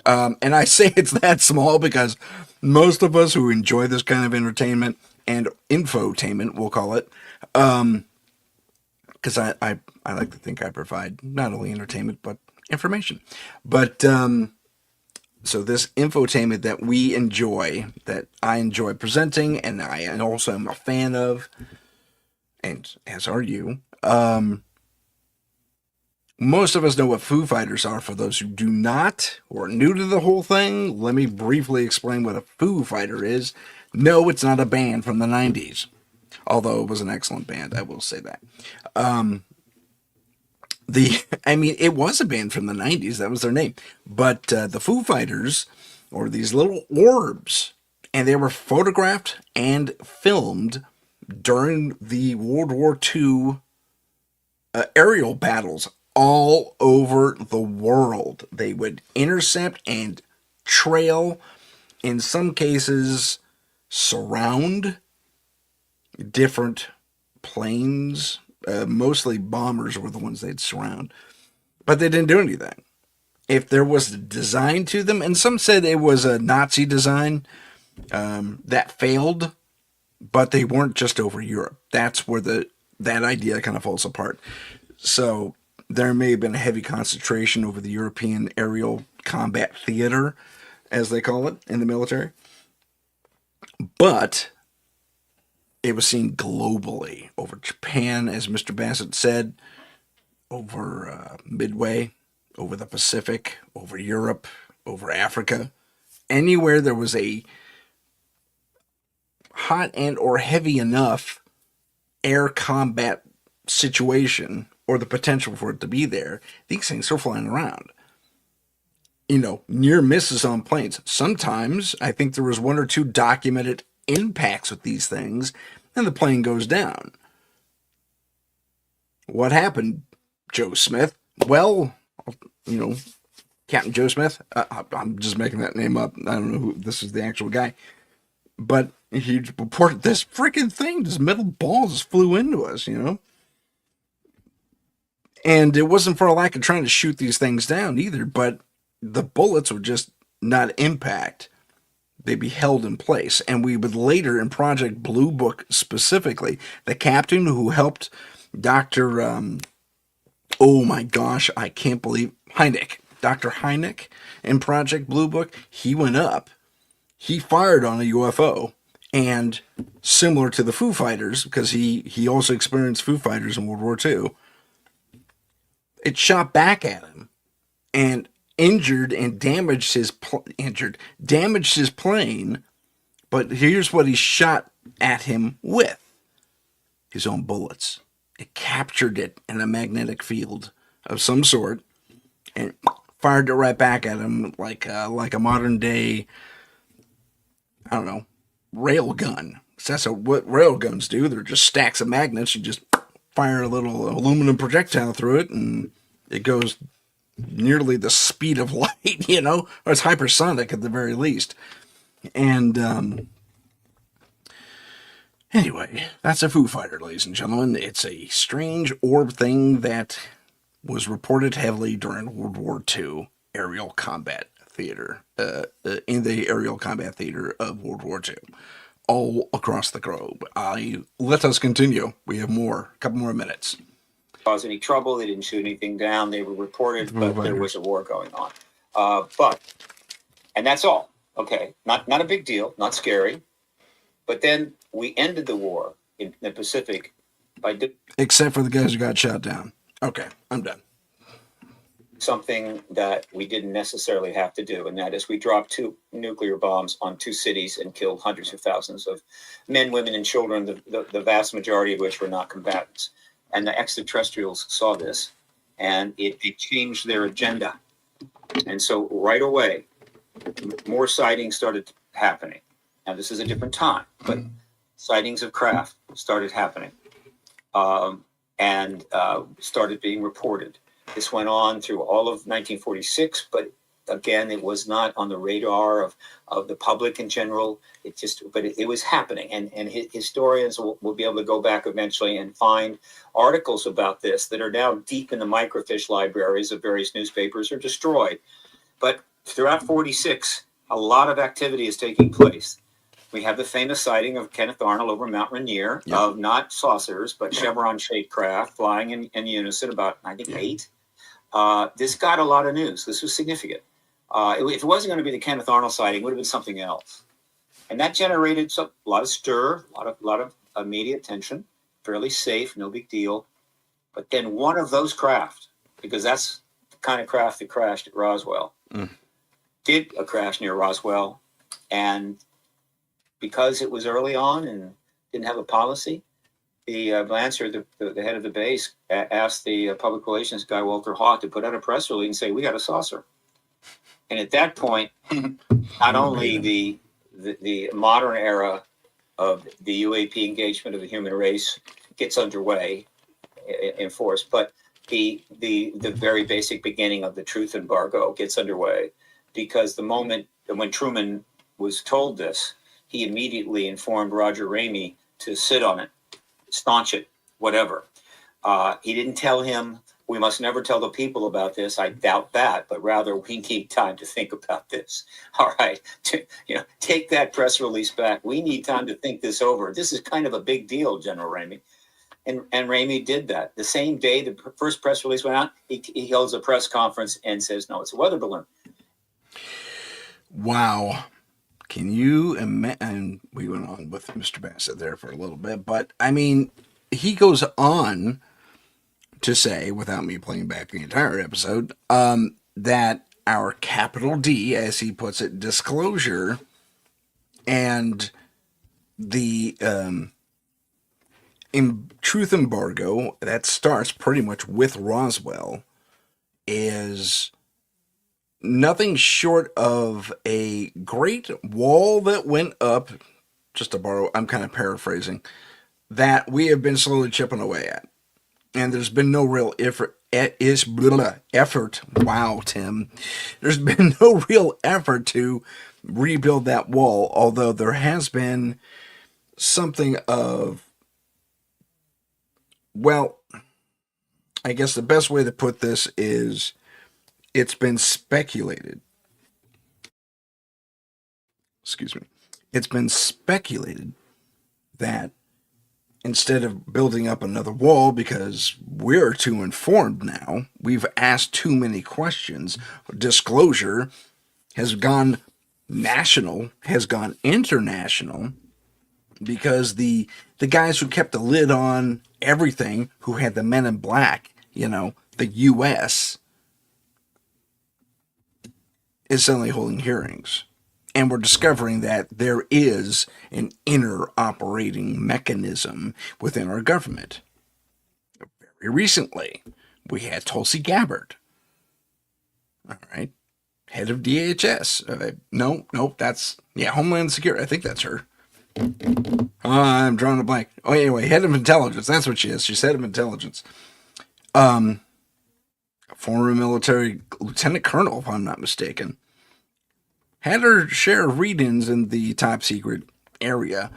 And I say it's that small because most of us who enjoy this kind of entertainment and infotainment, we'll call it, because I like to think I provide not only entertainment but information. But so this infotainment that we enjoy, that I enjoy presenting, and I also am a fan of, and as are you, most of us know what Foo Fighters are. For those who do not, or are new to the whole thing, let me briefly explain what a Foo Fighter is. No, it's not a band from the 90s, although it was an excellent band, I will say that. I mean, it was a band from the 90s. That was their name. But the Foo Fighters, or these little orbs, and they were photographed and filmed during the World War II aerial battles all over the world. They would intercept and trail, in some cases, surround different planes. Mostly bombers were the ones they'd surround, but they didn't do anything. If there was a design to them, and some said it was a Nazi design that failed, but they weren't just over Europe. That's where that idea kind of falls apart. So there may have been a heavy concentration over the European aerial combat theater, as they call it in the military. But it was seen globally over Japan, as Mr. Bassett said, over Midway, over the Pacific, over Europe, over Africa. Anywhere there was a hot and or heavy enough air combat situation or the potential for it to be there, these things are flying around. Near misses on planes. Sometimes I think there was one or two documented impacts with these things and the plane goes down. What happened, Joe Smith? Well, you know, Captain Joe Smith. I'm just making that name up. I don't know who this is, the actual guy. But he reported this freaking thing, this metal ball just flew into us, And it wasn't for a lack of trying to shoot these things down either, but the bullets would just not impact. They'd be held in place. And we would later, in Project Blue Book specifically, the captain who helped Dr. Oh my gosh, I can't believe Hynek. Dr. Hynek in Project Blue Book, he went up. He fired on a UFO, and similar to the Foo Fighters, because he also experienced Foo Fighters in World War II, it shot back at him and damaged his plane. But here's what he shot at him with: his own bullets. It captured it in a magnetic field of some sort and fired it right back at him like a modern day, I don't know, rail gun. So that's what rail guns do. They're just stacks of magnets. You just fire a little aluminum projectile through it, and it goes nearly the speed of light, or it's hypersonic at the very least. And anyway, that's a Foo Fighter, ladies and gentlemen. It's a strange orb thing that was reported heavily during World War II aerial combat theater, in the aerial combat theater of World War II, all across the globe. Let us continue. We have a couple more minutes. Cause any trouble. They didn't shoot anything down. They were reported, but there was a war going on. And that's all. Okay, not a big deal, not scary. But then we ended the war in the Pacific except for the guys who got shot down. Okay, I'm done. Something that we didn't necessarily have to do, and that is we dropped 2 nuclear bombs on 2 cities and killed hundreds of thousands of men, women, and children, the vast majority of which were not combatants. And the extraterrestrials saw this, and it changed their agenda. And so right away, more sightings started happening. Now, this is a different time, but sightings of craft started happening and started being reported. This went on through all of 1946, but again, it was not on the radar of the public in general. It was happening, and historians will be able to go back eventually and find articles about this that are now deep in the microfiche libraries of various newspapers or destroyed. But throughout 46, a lot of activity is taking place. We have the famous sighting of Kenneth Arnold over Mount Rainier, of not saucers, but chevron-shaped craft flying in unison, about, I think, 8. This got a lot of news. This was significant. If it wasn't going to be the Kenneth Arnold sighting, it would have been something else. And that generated a lot of stir, a lot of media attention, fairly safe, no big deal. But then one of those craft, because that's the kind of craft that crashed at Roswell, did a crash near Roswell. And because it was early on and didn't have a policy, the Lancer, the head of the base, asked the public relations guy, Walter Hawk, to put out a press release and say, we got a saucer. And at that point, not only the modern era of the UAP engagement of the human race gets underway in force, but the very basic beginning of the truth embargo gets underway, because the moment when Truman was told this, he immediately informed Roger Ramey to sit on it, staunch it, whatever. He didn't tell him, we must never tell the people about this. I doubt that, but rather we need time to think about this. All right, take that press release back. We need time to think this over. This is kind of a big deal, General Ramey. And Ramey did that. The same day the first press release went out, he holds a press conference and says, no, it's a weather balloon. Wow. Can you imagine? And we went on with Mr. Bassett there for a little bit, but I mean, he goes on to say, without me playing back the entire episode, that our capital D, as he puts it, disclosure and the truth embargo that starts pretty much with Roswell is nothing short of a great wall that went up, just to borrow, I'm kind of paraphrasing, that we have been slowly chipping away at. And there's been no real effort. Wow, Tim. There's been no real effort to rebuild that wall, although there has been something of, well, I guess the best way to put this is it's been speculated. Excuse me. It's been speculated that instead of building up another wall, because we're too informed now, we've asked too many questions, disclosure has gone national, has gone international, because the guys who kept the lid on everything, who had the men in black, the U.S., is suddenly holding hearings. And we're discovering that there is an inner operating mechanism within our government. Very recently, we had Tulsi Gabbard. All right. Head of DHS. Nope, that's, Homeland Security. I think that's her. I'm drawing a blank. Oh, anyway, head of intelligence. That's what she is. She's head of intelligence. Former military lieutenant colonel, if I'm not mistaken. Had her share of read-ins in the top secret area,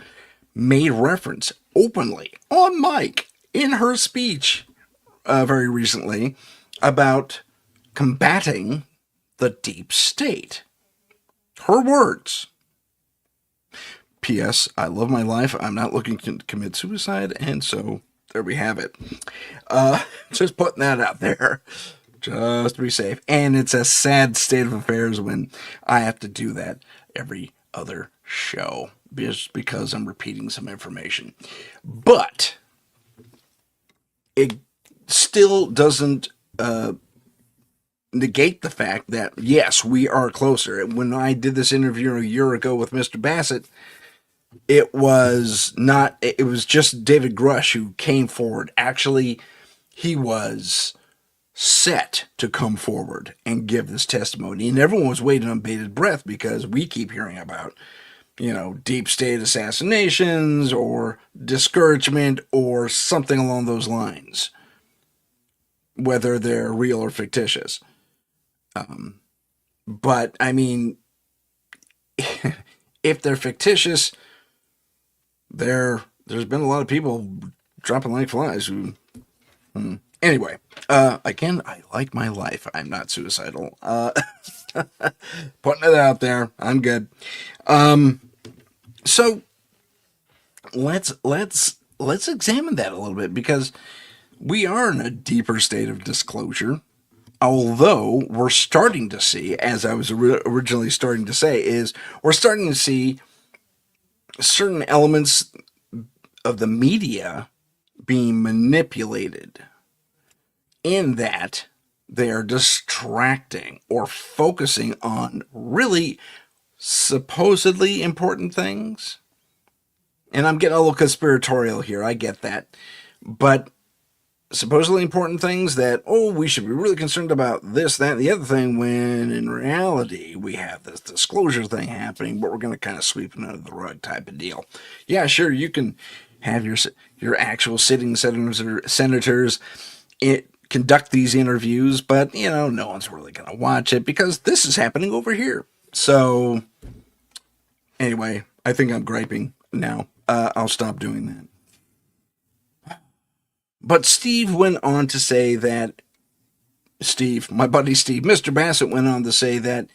made reference openly on mic in her speech very recently about combating the deep state. Her words. P.S. I love my life. I'm not looking to commit suicide, and so there we have it. Just putting that out there. Just to be safe. And it's a sad state of affairs when I have to do that every other show, just because I'm repeating some information. But it still doesn't negate the fact that, yes, we are closer. When I did this interview a year ago with Mr. Bassett, it was just David Grush who came forward. Actually, he was set to come forward and give this testimony, and everyone was waiting on bated breath, because we keep hearing about deep state assassinations or discouragement or something along those lines, whether they're real or fictitious. But I mean, if they're fictitious, there's been a lot of people dropping like flies who Anyway, again, I like my life. I'm not suicidal. Putting it out there. I'm good. So let's examine that a little bit, because we are in a deeper state of disclosure. Although we're starting to see, as I was originally starting to say, we're starting to see certain elements of the media being manipulated, in that they are distracting or focusing on really supposedly important things And I'm getting a little conspiratorial here, I get that. But supposedly important things that, oh, we should be really concerned about this, that, and the other thing, when in reality we have this disclosure thing happening, but we're going to kind of sweep it under the rug type of deal. Yeah, sure, you can have your actual sitting senators conduct these interviews, but, no one's really going to watch it because this is happening over here. So, anyway, I think I'm griping now. I'll stop doing that. But Steve went on to say that, my buddy Steve, Mr. Bassett went on to say that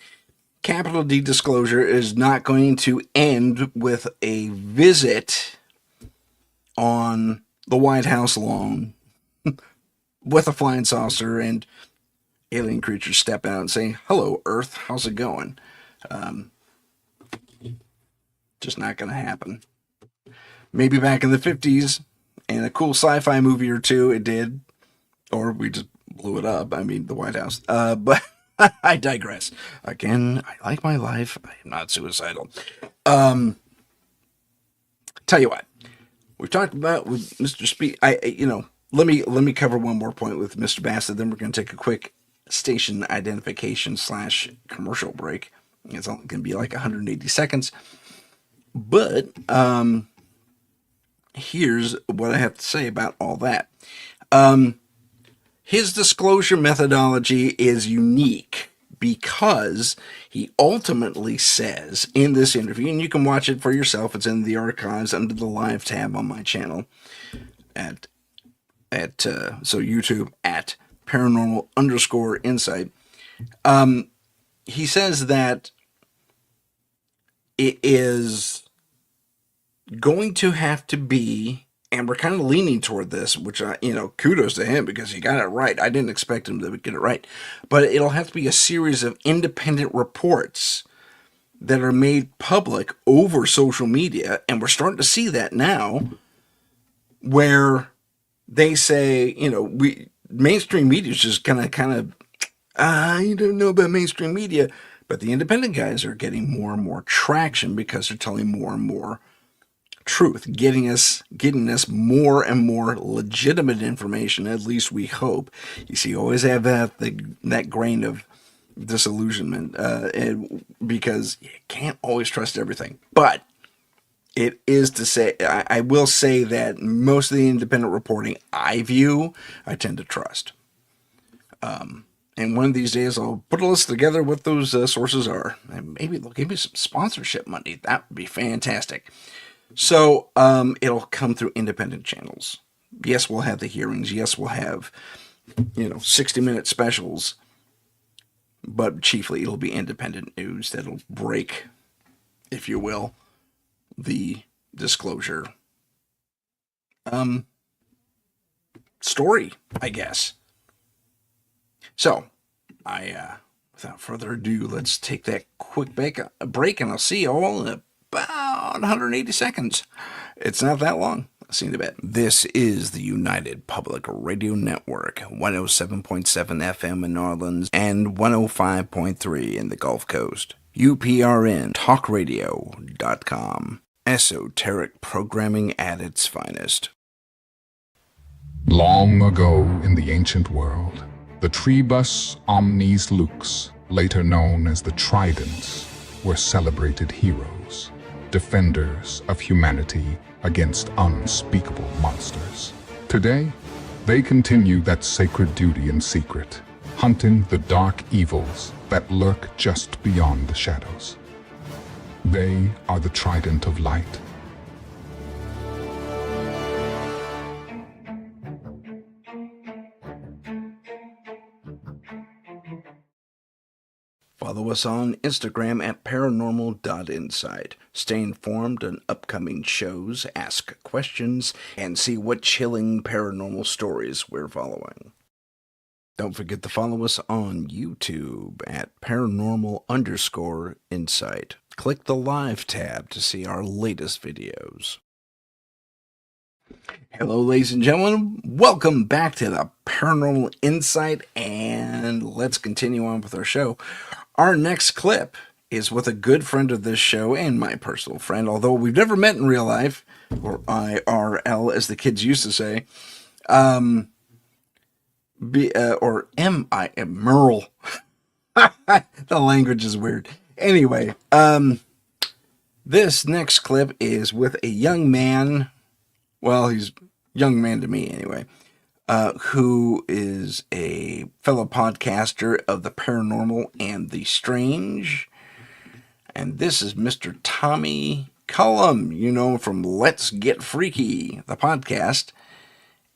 capital D disclosure is not going to end with a visit on the White House lawn with a flying saucer and alien creatures step out and say, "Hello, Earth, how's it going?" Just not going to happen. Maybe back in the 50s, in a cool sci-fi movie or two, it did. Or we just blew it up. I mean, the White House. But I digress. Again, I like my life. I am not suicidal. Tell you what. We've talked about with Mr. Speed. Let me cover one more point with Mr. Bassett. Then we're going to take a quick station identification / commercial break. It's only going to be like 180 seconds. But here's what I have to say about all that. His disclosure methodology is unique because he ultimately says in this interview, and you can watch it for yourself, it's in the archives under the live tab on my channel at YouTube at paranormal_insight. He says that it is going to have to be, and we're kind of leaning toward this, which kudos to him because he got it right. I didn't expect him to get it right, but it'll have to be a series of independent reports that are made public over social media, and we're starting to see that now, where they say, mainstream media is just kind of, I don't know about mainstream media, but the independent guys are getting more and more traction because they're telling more and more truth, getting us more and more legitimate information. At least we hope. You see, you always have that grain of disillusionment, because you can't always trust everything. But it is to say, I will say that most of the independent reporting I tend to trust. And one of these days I'll put a list together what those sources are, and maybe they'll give me some sponsorship money. That would be fantastic. So it'll come through independent channels. Yes, we'll have the hearings. Yes, we'll have 60-minute specials. But chiefly it'll be independent news that'll break, if you will, the disclosure story, I guess. So, without further ado, let's take that quick break, and I'll see you all in about 180 seconds. It's not that long. I'll see you in a bit. This is the United Public Radio Network, 107.7 FM in New Orleans and 105.3 in the Gulf Coast. UPRN talkradio.com. Esoteric programming at its finest. Long ago in the ancient world, the Tribus Omnis Lux, later known as the Tridents, were celebrated heroes, defenders of humanity against unspeakable monsters. Today, they continue that sacred duty in secret, hunting the dark evils that lurk just beyond the shadows. They are the Trident of Light. Follow us on Instagram at paranormal.insight. Stay informed on upcoming shows, ask questions, and see what chilling paranormal stories we're following. Don't forget to follow us on YouTube at paranormal_insight. Click the live tab to see our latest videos. Hello, ladies and gentlemen. Welcome back to the Paranormal Insight, and let's continue on with our show. Our next clip is with a good friend of this show and my personal friend, although we've never met in real life, or IRL as the kids used to say. Or Merle. The language is weird. Anyway, this next clip is with a young man. Well, he's a young man to me anyway. Who is a fellow podcaster of the paranormal and the strange. And this is Mr. Tommy Cullum, you know, from Let's Get Freaky, the podcast.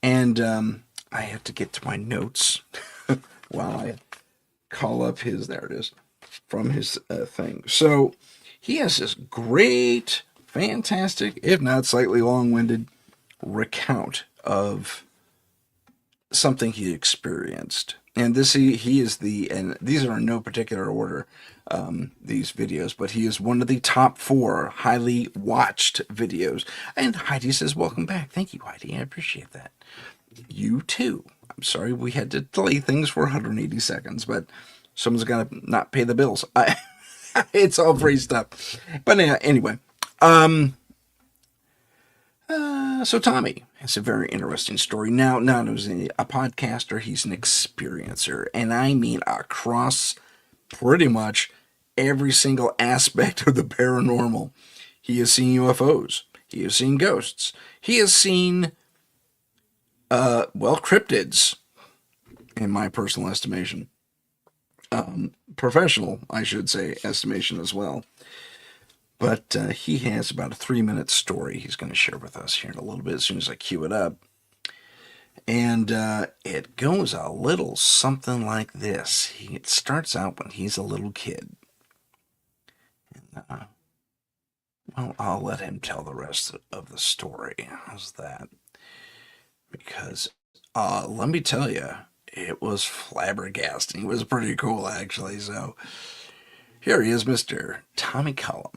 And I have to get to my notes while I call up his, there it is, from his thing. So he has this great, fantastic, if not slightly long-winded recount of something he experienced. And this he is the, and these are in no particular order, these videos, but he is one of the top 4 highly watched videos. And Heidi says, welcome back. Thank you, Heidi. I appreciate that. You too. I'm sorry we had to delay things for 180 seconds, but someone's got to not pay the bills. It's all free stuff. But anyway, so Tommy has a very interesting story. Now, not as a podcaster, he's an experiencer. And I mean across pretty much every single aspect of the paranormal. He has seen UFOs. He has seen ghosts. He has seen, cryptids, in my personal estimation. Professional, I should say, estimation as well. But he has about a 3-minute story he's going to share with us here in a little bit as soon as I cue it up. And it goes a little something like this. It starts out when he's a little kid. And, well, I'll let him tell the rest of the story. How's that? Because let me tell you, it was flabbergasting. It was pretty cool, actually. So here he is, Mr. Tommy Cullum.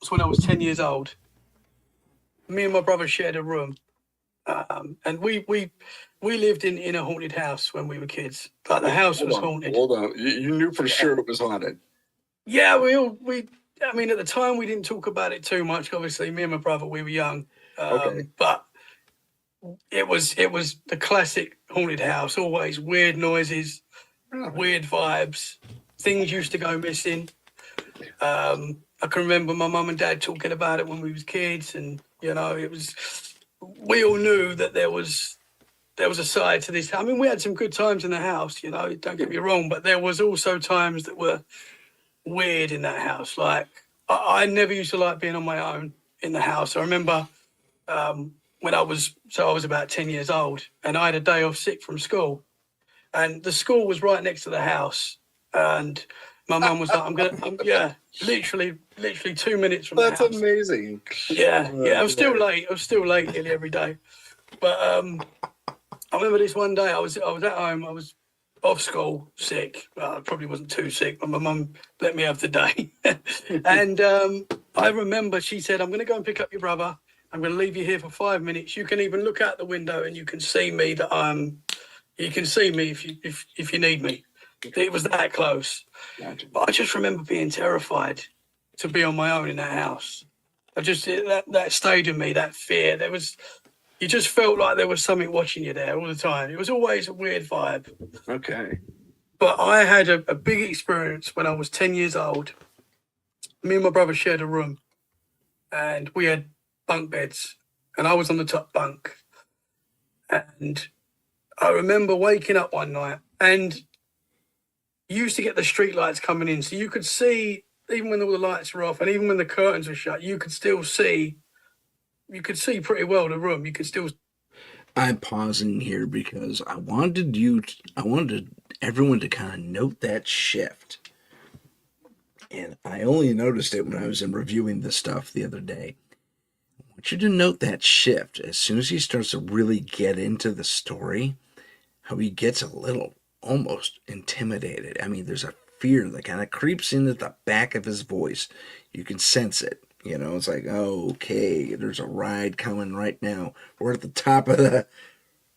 It's when I was 10 years old. Me and my brother shared a room. And we lived in a haunted house when we were kids. Like the house was haunted. Hold on. You knew for sure it was haunted. Yeah, I mean, at the time we didn't talk about it too much. Obviously, me and my brother, we were young. Okay. But it was the classic haunted house. Always weird noises, weird vibes. Things used to go missing. I can remember my mum and dad talking about it when we was kids, and you know, we all knew that there was a side to this. I mean, we had some good times in the house, you know, don't get me wrong, but there was also times that were weird in that house. Like I never used to like being on my own in the house. I remember when I was about 10 years old, and I had a day off sick from school, and the school was right next to the house, and my mum was like, literally 2 minutes from the house. That's amazing. Yeah. I was still late nearly every day. But I remember this one day I was at home. I was off school, sick. Well, I probably wasn't too sick, but my mum let me have the day. And I remember she said, I'm going to go and pick up your brother. I'm going to leave you here for 5 minutes. You can even look out the window and you can see me you can see me if you need me. It was that close. Gotcha. But I just remember being terrified to be on my own in that house. That stayed in me, that fear. You just felt like there was something watching you there all the time. It was always a weird vibe. Okay. But I had a big experience when I was 10 years old. Me and my brother shared a room, and we had bunk beds, and I was on the top bunk. And I remember waking up one night, and you used to get the street lights coming in, so you could see, even when all the lights were off, and even when the curtains were shut, you could see pretty well the room. You could still. I'm pausing here because I wanted everyone to kind of note that shift. And I only noticed it when I was reviewing this stuff the other day. I want you to note that shift as soon as he starts to really get into the story, how he gets a little almost intimidated. I mean, there's a fear that kind of creeps into the back of his voice. You can sense it. You know, it's like, oh, okay, there's a ride coming right now. We're at the top of the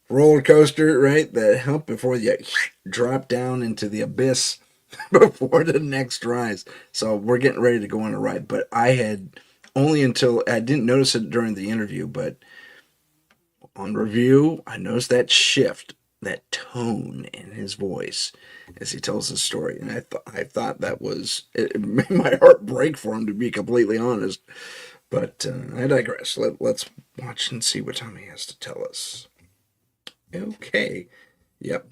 roller coaster, right? The hump before you drop down into the abyss. before the next rise. So we're getting ready to go on a ride. But I had only until I didn't notice it during the interview, but on review, I noticed that shift, that tone in his voice as he tells the story, and I thought that was it made my heart break for him, to be completely honest. But I digress. Let's watch and see what Tommy has to tell us. Okay. Yep.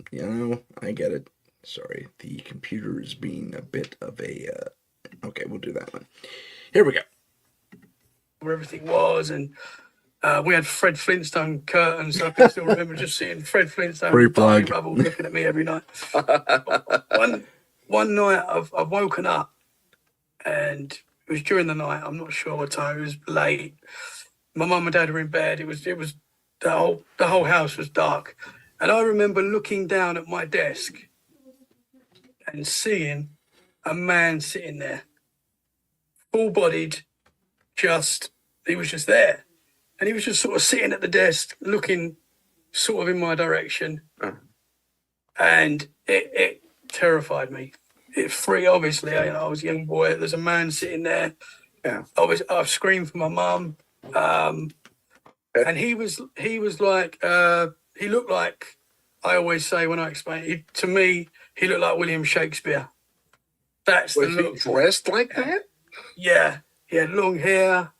I get it. Sorry, the computer is being a bit of a. Okay, we'll do that one. Here we go. Where everything was, and we had Fred Flintstone curtains. So I can still remember just seeing Fred Flintstone Free and Barney plug. Rubble looking at me every night. one night I've woken up, and it was during the night. I'm not sure what time. It was late. My mum and dad were in bed. It was the whole house was dark, and I remember looking down at my desk and seeing a man sitting there, full-bodied, he was just there. And he was just sort of sitting at the desk, looking sort of in my direction. And it terrified me. It freaked, obviously, I was a young boy. There's a man sitting there. Yeah. I've screamed for my mum. And he was like, he looked like, I always say when I explain, to me, he looked like William Shakespeare. That's Was the he look. dressed like that? Yeah. He had long hair.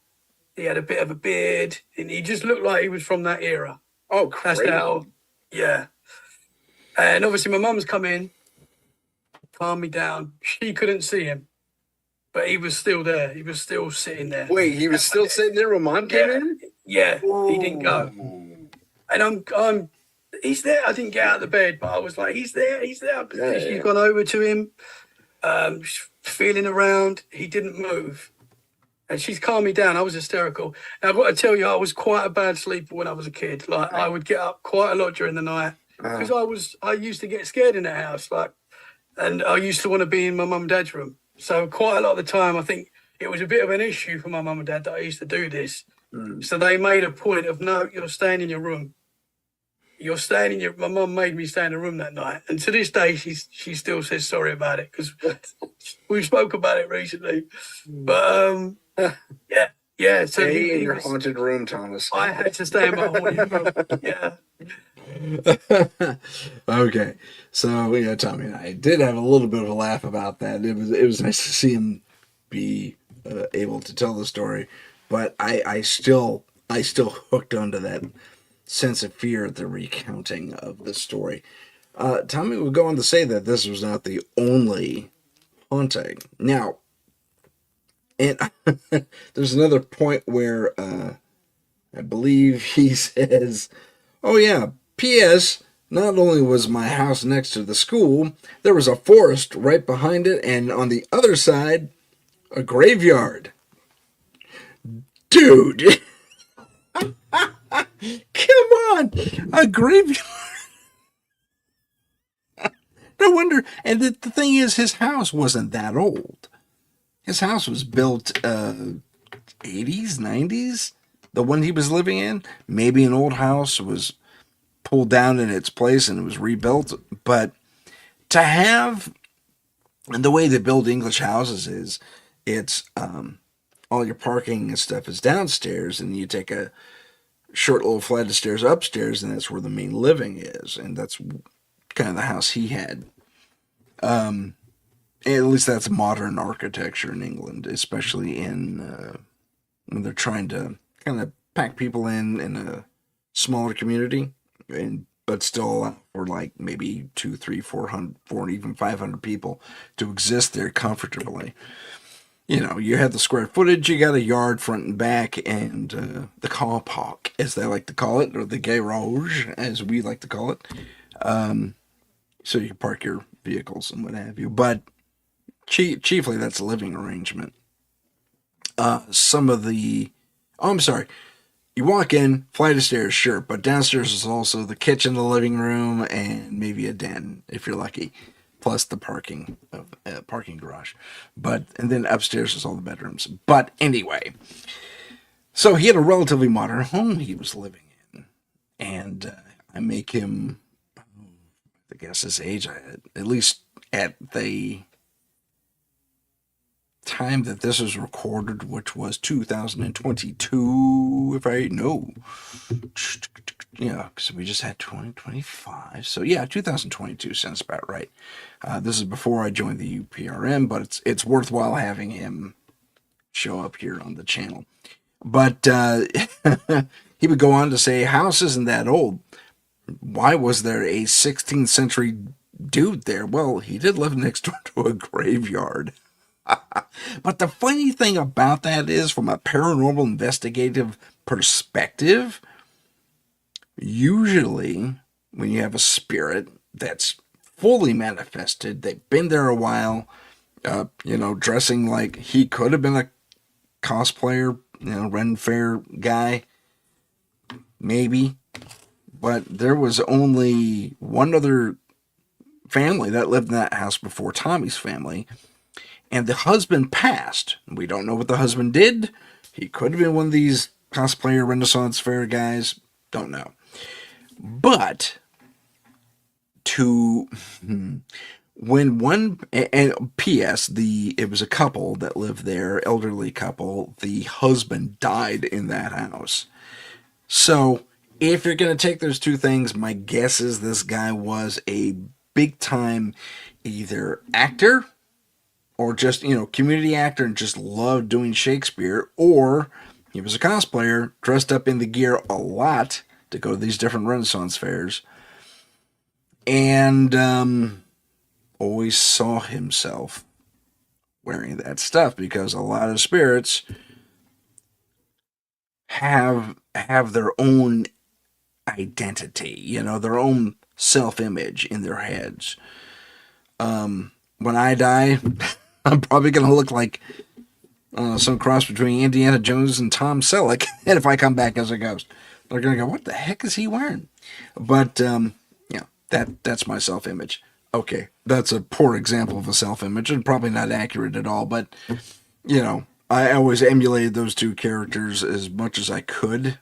He had a bit of a beard. And he just looked like he was from that era. Oh, That's crazy. how, yeah. And obviously my mum's come in, calmed me down. She couldn't see him, but he was still there. He was still sitting there. Wait, he was still sitting there when Mom came in? Yeah, he didn't go. And I'm, he's there. I didn't get out of the bed, but I was like, he's there. She's gone over to him, feeling around. He didn't move. And she's calmed me down. I was hysterical. And I've got to tell you, I was quite a bad sleeper when I was a kid. Like, I would get up quite a lot during the night because I used to get scared in that house. And I used to want to be in my mum and dad's room. So quite a lot of the time, I think it was a bit of an issue for my mum and dad that I used to do this. So they made a point of, no, you're staying in your room. My mum made me stay in the room that night. And to this day, she still says sorry about it because we spoke about it recently. But, yeah. So Stay in your haunted room, Thomas. I had to stay in my haunted room. Yeah. Okay, so Tommy and I did have a little bit of a laugh about that. It was nice to see him be able to tell the story, but I still hooked onto that sense of fear at the recounting of the story. Tommy would go on to say that this was not the only haunting. Now, and there's another point where I believe he says, "Oh yeah, P.S. Not only was my house next to the school, there was a forest right behind it, and on the other side, a graveyard." Dude, come on, a graveyard. No wonder. And the thing is, his house wasn't that old. His house was built 80s, 90s. The one he was living in, maybe an old house was pulled down in its place and it was rebuilt. But to have, and the way they build English houses is, it's all your parking and stuff is downstairs, and you take a short little flight of stairs upstairs, and that's where the main living is, and that's kind of the house he had. At least that's modern architecture in England, especially in when they're trying to kind of pack people in a smaller community, but still allow for like maybe 200, 300, 400, even 500 people to exist there comfortably. You have the square footage, you got a yard front and back, and the car park, as they like to call it, or the garage, as we like to call it. So you can park your vehicles and what have you. But chiefly, that's a living arrangement. I'm sorry. You walk in, flight of stairs, sure, but downstairs is also the kitchen, the living room, and maybe a den, if you're lucky. Plus the parking garage, and then upstairs is all the bedrooms. But anyway, so he had a relatively modern home he was living in, and I make him, I guess his age, at least at the time that this was recorded, which was 2022, if I know. Yeah, because we just had 2025. So yeah, 2022 sounds about right. This is before I joined the UPRM, but it's worthwhile having him show up here on the channel. But he would go on to say, house isn't that old. Why was there a 16th century dude there? Well, he did live next door to a graveyard. But the funny thing about that is, from a paranormal investigative perspective, usually when you have a spirit that's fully manifested, they've been there a while, dressing like he could have been a cosplayer, Ren Fair guy, maybe. But there was only one other family that lived in that house before Tommy's family, and the husband passed. We don't know what the husband did. He could have been one of these cosplayer Renaissance fair guys. Don't know. But when one, and P.S. It was a couple that lived there, elderly couple. The husband died in that house. So if you're going to take those two things, my guess is this guy was a big time either actor or just, community actor and just loved doing Shakespeare, or he was a cosplayer, dressed up in the gear a lot to go to these different Renaissance fairs, and always saw himself wearing that stuff, because a lot of spirits have their own identity, their own self-image in their heads. When I die, I'm probably going to look like some cross between Indiana Jones and Tom Selleck. And if I come back as a ghost, they're going to go, what the heck is he wearing? But, that's my self-image. Okay, that's a poor example of a self-image and probably not accurate at all. But, I always emulated those two characters as much as I could.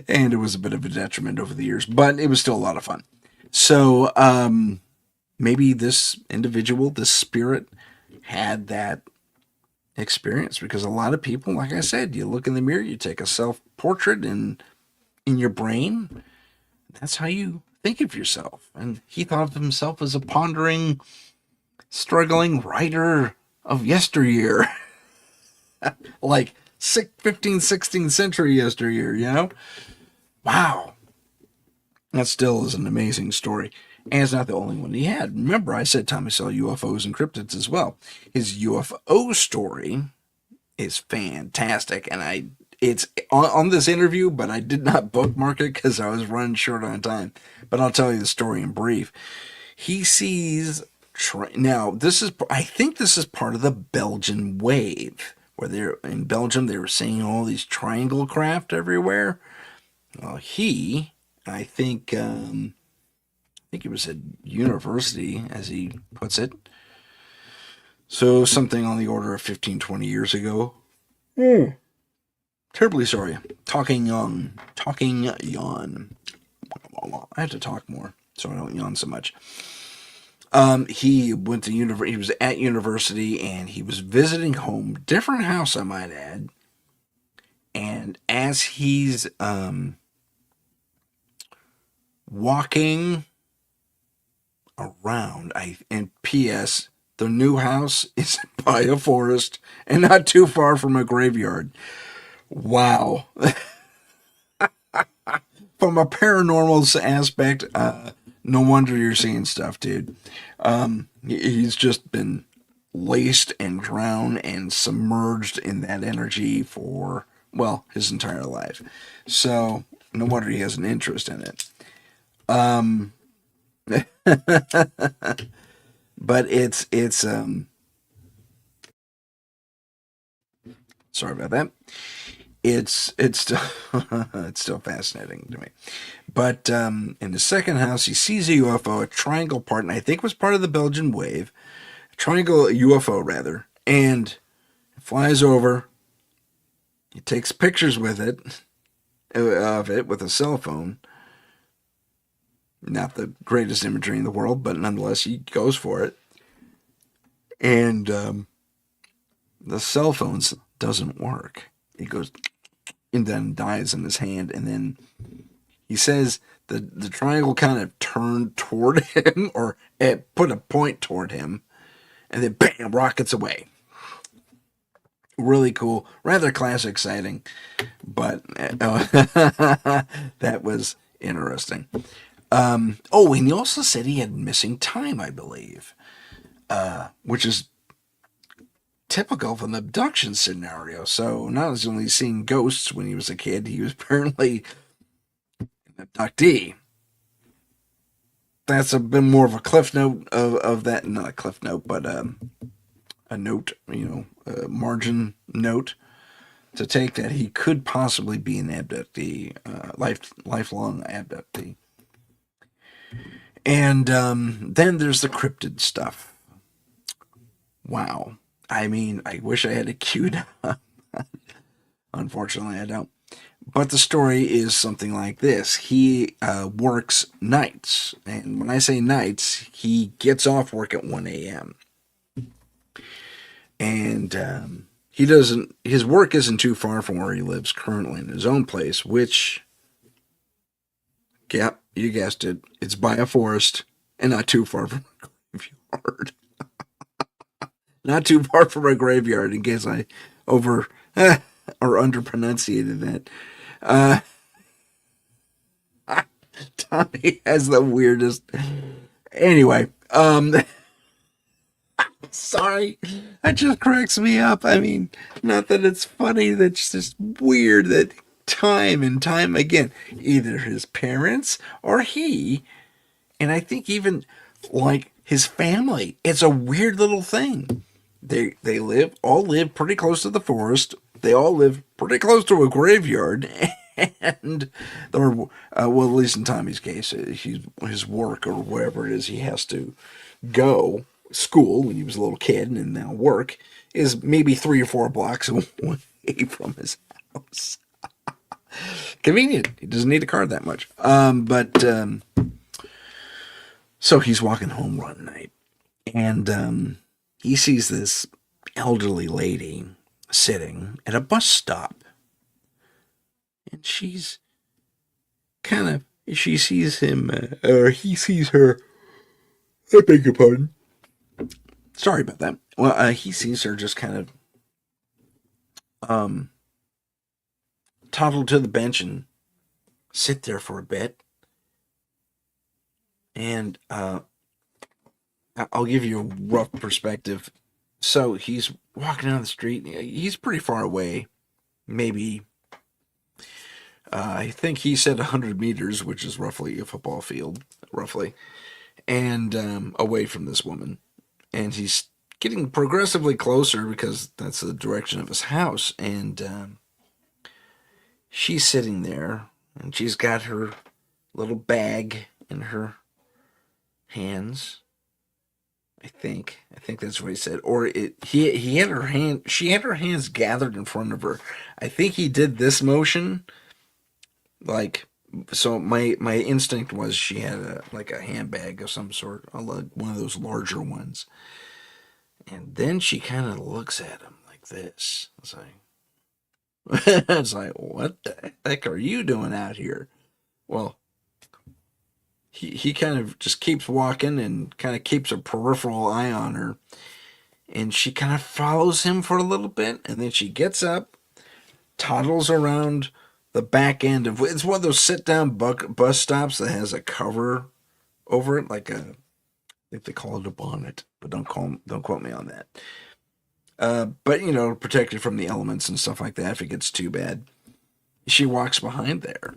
And it was a bit of a detriment over the years, but it was still a lot of fun. So, maybe this individual, this spirit, had that experience, because a lot of people, like I said, you look in the mirror, you take a self-portrait in your brain. That's how you think of yourself. And he thought of himself as a pondering, struggling writer of yesteryear. Like 15th, 16th century yesteryear, Wow. That still is an amazing story. And it's not the only one he had. Remember, I said Tommy saw UFOs and cryptids as well. His UFO story is fantastic. And it's on this interview, but I did not bookmark it because I was running short on time. But I'll tell you the story in brief. He sees, now I think this is part of the Belgian wave, where in Belgium, they were seeing all these triangle craft everywhere. Well, I think it was at university, as he puts it. So something on the order of 15, 20 years ago. Terribly sorry. Talking yawn. I have to talk more so I don't yawn so much. He went to he was at university, and he was visiting home, different house I might add. And as he's walking around, and P.S. the new house is by a forest and not too far from a graveyard. Wow. From a paranormal aspect, no wonder you're seeing stuff, dude. He's just been laced and drowned and submerged in that energy for, well, his entire life. So no wonder he has an interest in it. But it's sorry about that. It's still it's still fascinating to me. But in the second house, he sees a UFO, a triangle part, and I think it was part of the Belgian wave, a triangle UFO rather, and it flies over. He takes pictures with it with a cell phone. Not the greatest imagery in the world, but nonetheless, he goes for it. And the cell phone doesn't work. It goes and then dies in his hand. And then he says the triangle kind of turned toward him, or it put a point toward him, and then bam, rockets away. Really cool, rather classic sighting, but that was interesting. Oh, and he also said he had missing time, I believe, which is typical of an abduction scenario. So not only seeing ghosts when he was a kid, he was apparently an abductee. That's a bit more of a cliff note of that, not a cliff note, but a note, a margin note to take that he could possibly be an abductee, lifelong abductee. And then there's the cryptid stuff. Wow. I mean, I wish I had it queued up. Unfortunately, I don't. But the story is something like this. He works nights. And when I say nights, he gets off work at 1 a.m. And his work isn't too far from where he lives currently in his own place, which, yep, you guessed it, it's by a forest and not too far from a graveyard. Not too far from a graveyard, in case I over or underpronunciated that. Tommy has the weirdest. Anyway, sorry, that just cracks me up. I mean, not that it's funny, that's just weird that time and time again, either his parents or he, and I think even like his family, it's a weird little thing. They all live pretty close to the forest. They all live pretty close to a graveyard, and well, at least in Tommy's case, his work or wherever it is he has to go, school when he was a little kid, and now work is maybe 3 or 4 blocks away from his house. Convenient. He doesn't need a car that much. So he's walking home one night, and he sees this elderly lady sitting at a bus stop. And she's she sees him, or he sees her. I beg your pardon. Sorry about that. Well, he sees her just kind of toddle to the bench and sit there for a bit. And I'll give you a rough perspective. So he's walking down the street. He's pretty far away. Maybe, I think he said 100 meters, which is roughly a football field, roughly. And away from this woman. And he's getting progressively closer because that's the direction of his house. And she's sitting there, and she's got her little bag in her hands. I think that's what he said. Or he had her hand. She had her hands gathered in front of her. I think he did this motion, like. So my instinct was she had a handbag of some sort, one of those larger ones. And then she kind of looks at him like this. It's like, what the heck are you doing out here? Well, he kind of just keeps walking and kind of keeps a peripheral eye on her. And she kind of follows him for a little bit. And then she gets up, toddles around the back end of, it's one of those sit-down bus stops that has a cover over it, like I think they call it a bonnet, but don't quote me on that. But protect it from the elements and stuff like that if it gets too bad. She walks behind there.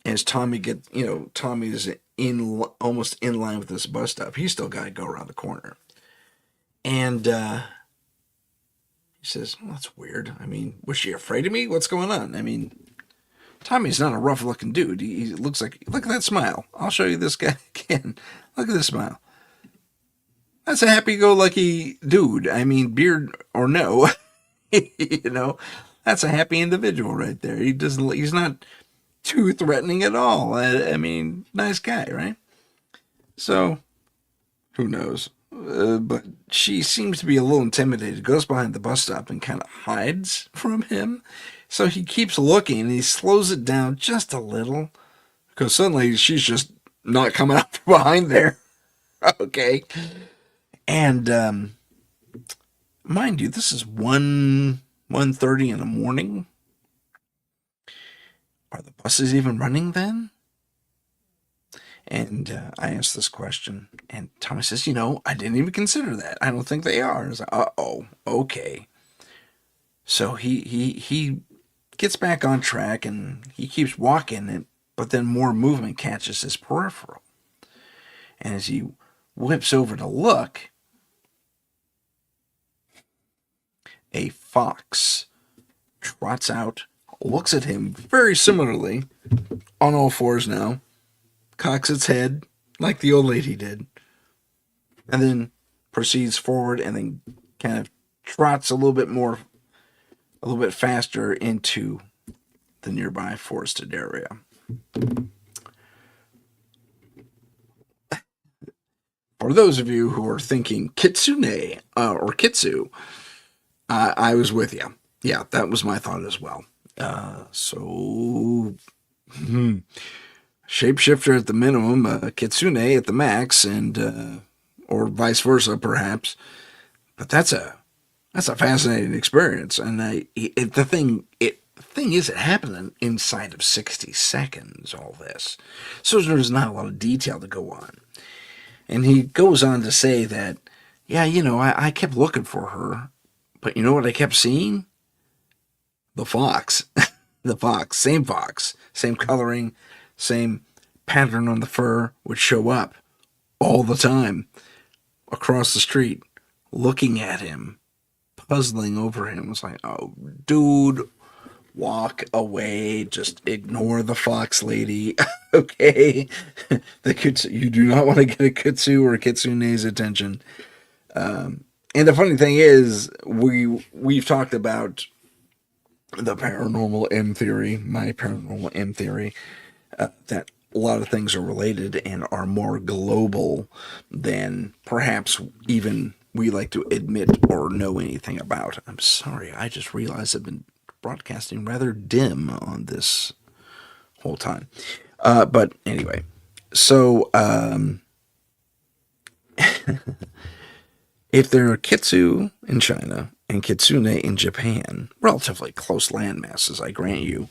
As Tommy is almost in line with this bus stop. He's still got to go around the corner. And he says, well, that's weird. I mean, was she afraid of me? What's going on? I mean, Tommy's not a rough-looking dude. He looks like, look at that smile. I'll show you this guy again. Look at this smile. That's a happy-go-lucky dude. I mean, beard or no, that's a happy individual right there. He's not too threatening at all. I mean, nice guy, right? So, who knows? but she seems to be a little intimidated, goes behind the bus stop and kind of hides from him. So he keeps looking and he slows it down just a little because suddenly she's just not coming up from behind there. Okay. And mind you, this is 1:30 in the morning. Are the buses even running then? And I asked this question, and Thomas says, I didn't even consider that. I don't think they are. I was like, uh-oh, okay. So he gets back on track, and he keeps walking, but then more movement catches his peripheral. And as he whips over to look, a fox trots out, looks at him very similarly, on all fours now, cocks its head like the old lady did, and then proceeds forward and then kind of trots a little bit faster into the nearby forested area. For those of you who are thinking kitsune or kitsu, I was with you. Yeah, that was my thought as well. Shapeshifter at the minimum, kitsune at the max, and or vice versa, perhaps. But that's a fascinating experience, and the thing is, it happened inside of 60 seconds. All this, so there's not a lot of detail to go on. And he goes on to say that, yeah, I kept looking for her, but you know what I kept seeing? The fox. The fox, same coloring, same pattern on the fur would show up all the time across the street, looking at him, puzzling over him. It's like, oh, dude, walk away. Just ignore the fox lady. Okay? The kitsu, you do not want to get a kitsu or a kitsune's attention. And the funny thing is, we've talked about the paranormal M theory, my paranormal M theory, that a lot of things are related and are more global than perhaps even we like to admit or know anything about. I'm sorry, I just realized I've been broadcasting rather dim on this whole time. But anyway, so if there are kitsu in China and kitsune in Japan, relatively close land masses, I grant you,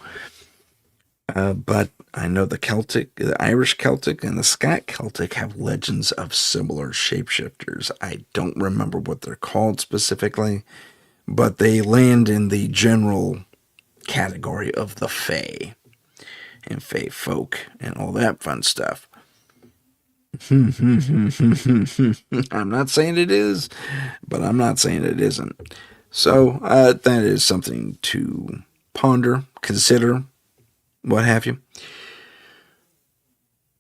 but I know the Irish Celtic, and the Scot Celtic have legends of similar shapeshifters. I don't remember what they're called specifically, but they land in the general category of the Fae and Fae folk and all that fun stuff. I'm not saying it is, but I'm not saying it isn't. So that is something to ponder, consider, what have you.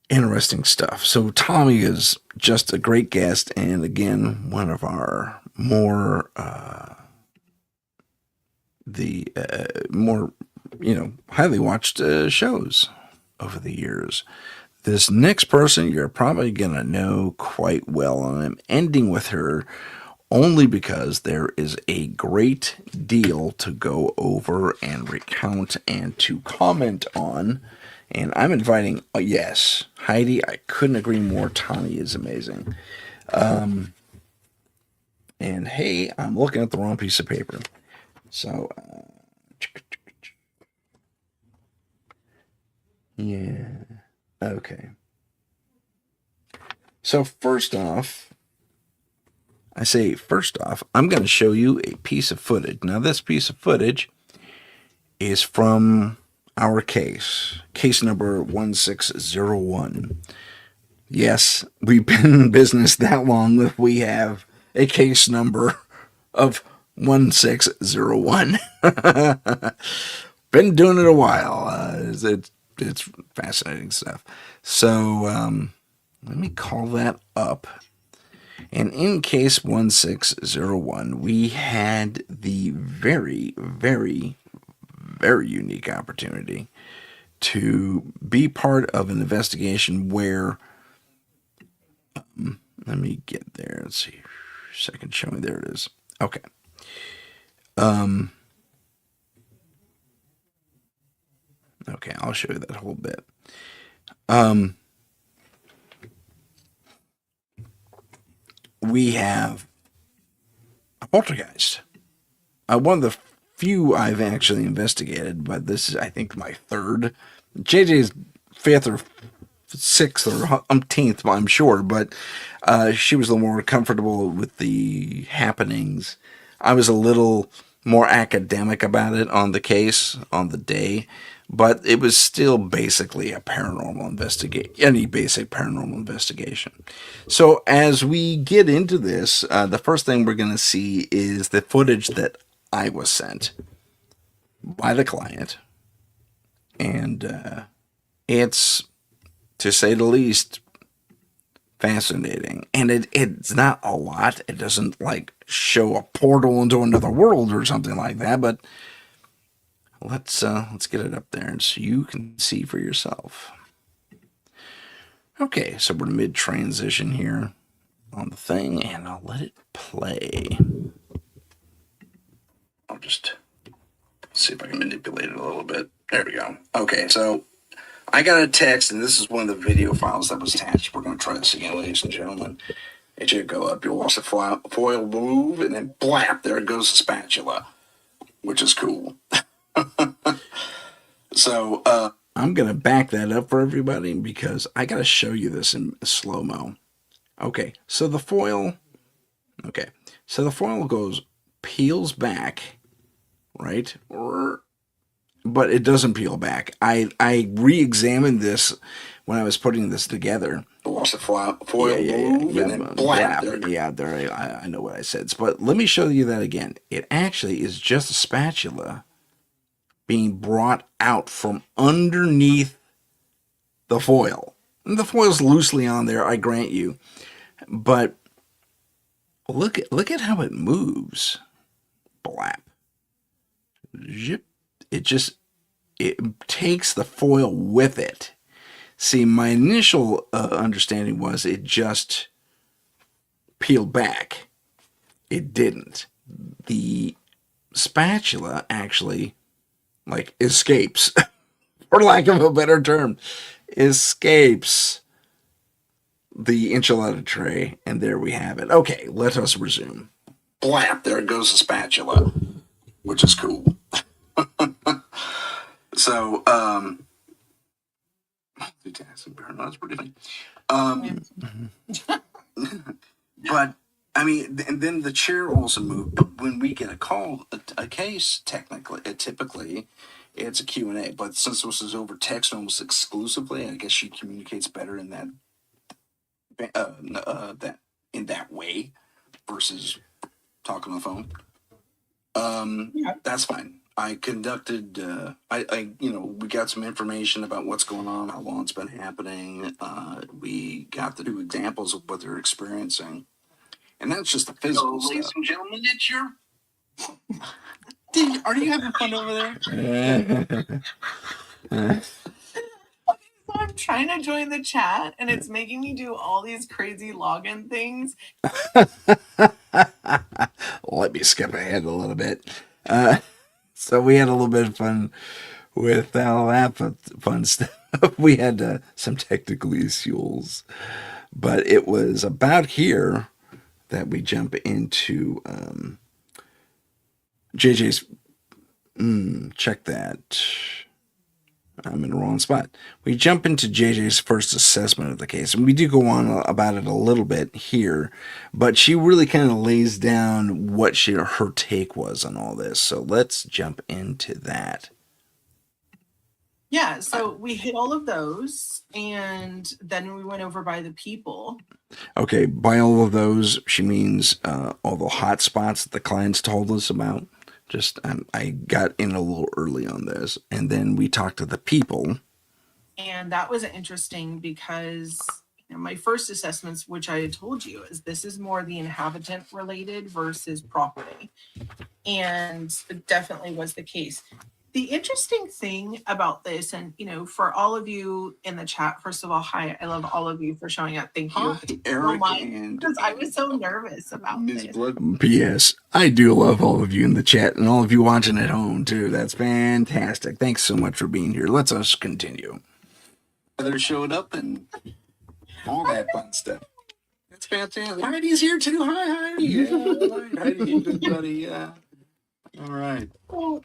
Interesting stuff. So Tommy is just a great guest, and again, one of our more highly watched shows over the years. This next person you're probably gonna know quite well, and I'm ending with her only because there is a great deal to go over and recount and to comment on. And I'm inviting, yes, Heidi, I couldn't agree more. Tommy is amazing. And hey, I'm looking at the wrong piece of paper. So, yeah, okay. So first off, I'm going to show you a piece of footage. Now, this piece of footage is from our case number 1601. Yes, we've been in business that long that we have a case number of 1601. Been doing it a while. It's fascinating stuff. So let me call that up. And in case 1601, we had the very, very, very unique opportunity to be part of an investigation where Let me get there. Let's see. Second showing. There it is. Okay. Okay, I'll show you that whole bit. We have a poltergeist. One of the few I've actually investigated, but this is, I think, my third. JJ's fifth or sixth or umpteenth, I'm sure, but she was a little more comfortable with the happenings. I was a little more academic about it on the case on the day, but it was still basically a paranormal investigation, any basic paranormal investigation. So as we get into this, the first thing we're going to see is the footage that I was sent by the client, and it's, to say the least, fascinating. And it's not a lot. It doesn't like show a portal into another world or something like that, but let's get it up there and so you can see for yourself. Okay, so we're mid transition here on the thing, and I'll let it play. I'll just see if I can manipulate it a little bit. There we go. Okay, so I got a text, and this is one of the video files that was attached. We're going to try this again, ladies and gentlemen. It should go up. You'll watch the foil move, and then blap, there goes the spatula, which is cool. So I'm going to back that up for everybody because I got to show you this in slow-mo. Okay, so the foil peels back, right? But it doesn't peel back. I re-examined this when I was putting this together. Watch the foil move and then blap. Yeah, there. I know what I said. But let me show you that again. It actually is just a spatula being brought out from underneath the foil. And the foil's loosely on there, I grant you. But look at how it moves. Blap. Zip. It takes the foil with it. See, my initial understanding was it just peeled back. It didn't. The spatula actually, like, escapes, for lack of a better term, escapes the enchilada tray, and there we have it. Okay, let us resume. Blap, there goes the spatula, which is cool. So, that's pretty funny. But, I mean, and then the chair also moved. But when we get a call, a case, typically, it's a Q&A. But since this is over text almost exclusively, I guess she communicates better in that way versus talking on the phone. That's fine. I conducted, we got some information about what's going on, how long it's been happening. We got the 2 examples of what they're experiencing. And that's just the physical stuff. Ladies and gentlemen, it's your... Are you having fun over there? So I'm trying to join the chat, and it's making me do all these crazy login things. Let me skip ahead a little bit. So we had a little bit of fun with all that fun stuff. We had some technical issues, but it was about here that we jump into JJ's. Check that. I'm in the wrong spot. We jump into JJ's first assessment of the case, and we do go on about it a little bit here, but she really kind of lays down what her take was on all this. So let's jump into that. Yeah, so we hit all of those, and then we went over by the people. Okay, by all of those, she means all the hot spots that the clients told us about. Just I got in a little early on this, and then we talked to the people. And that was interesting because my first assessments, which I had told you, is this is more the inhabitant related versus property. And it definitely was the case. The interesting thing about this, and for all of you in the chat, first of all, hi, I love all of you for showing up. Thank you. Hi, Eric Because I was so nervous about Ms. this. Blood. P.S. I do love all of you in the chat and all of you watching at home too. That's fantastic. Thanks so much for being here. Let's us continue. Others showed up and all that fun stuff. That's fantastic. Heidi's here too. Hi, Heidi. Yeah, all right. Heidi, you good buddy. Yeah. All right. Well,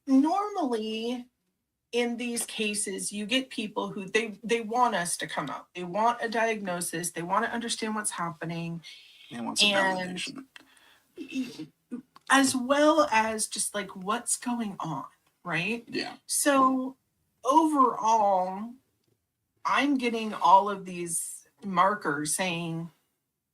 normally in these cases, you get people who they want us to come out. They want a diagnosis. They want to understand what's happening. They want some And validation. as well as just like what's going on, right? Yeah. So overall, I'm getting all of these markers saying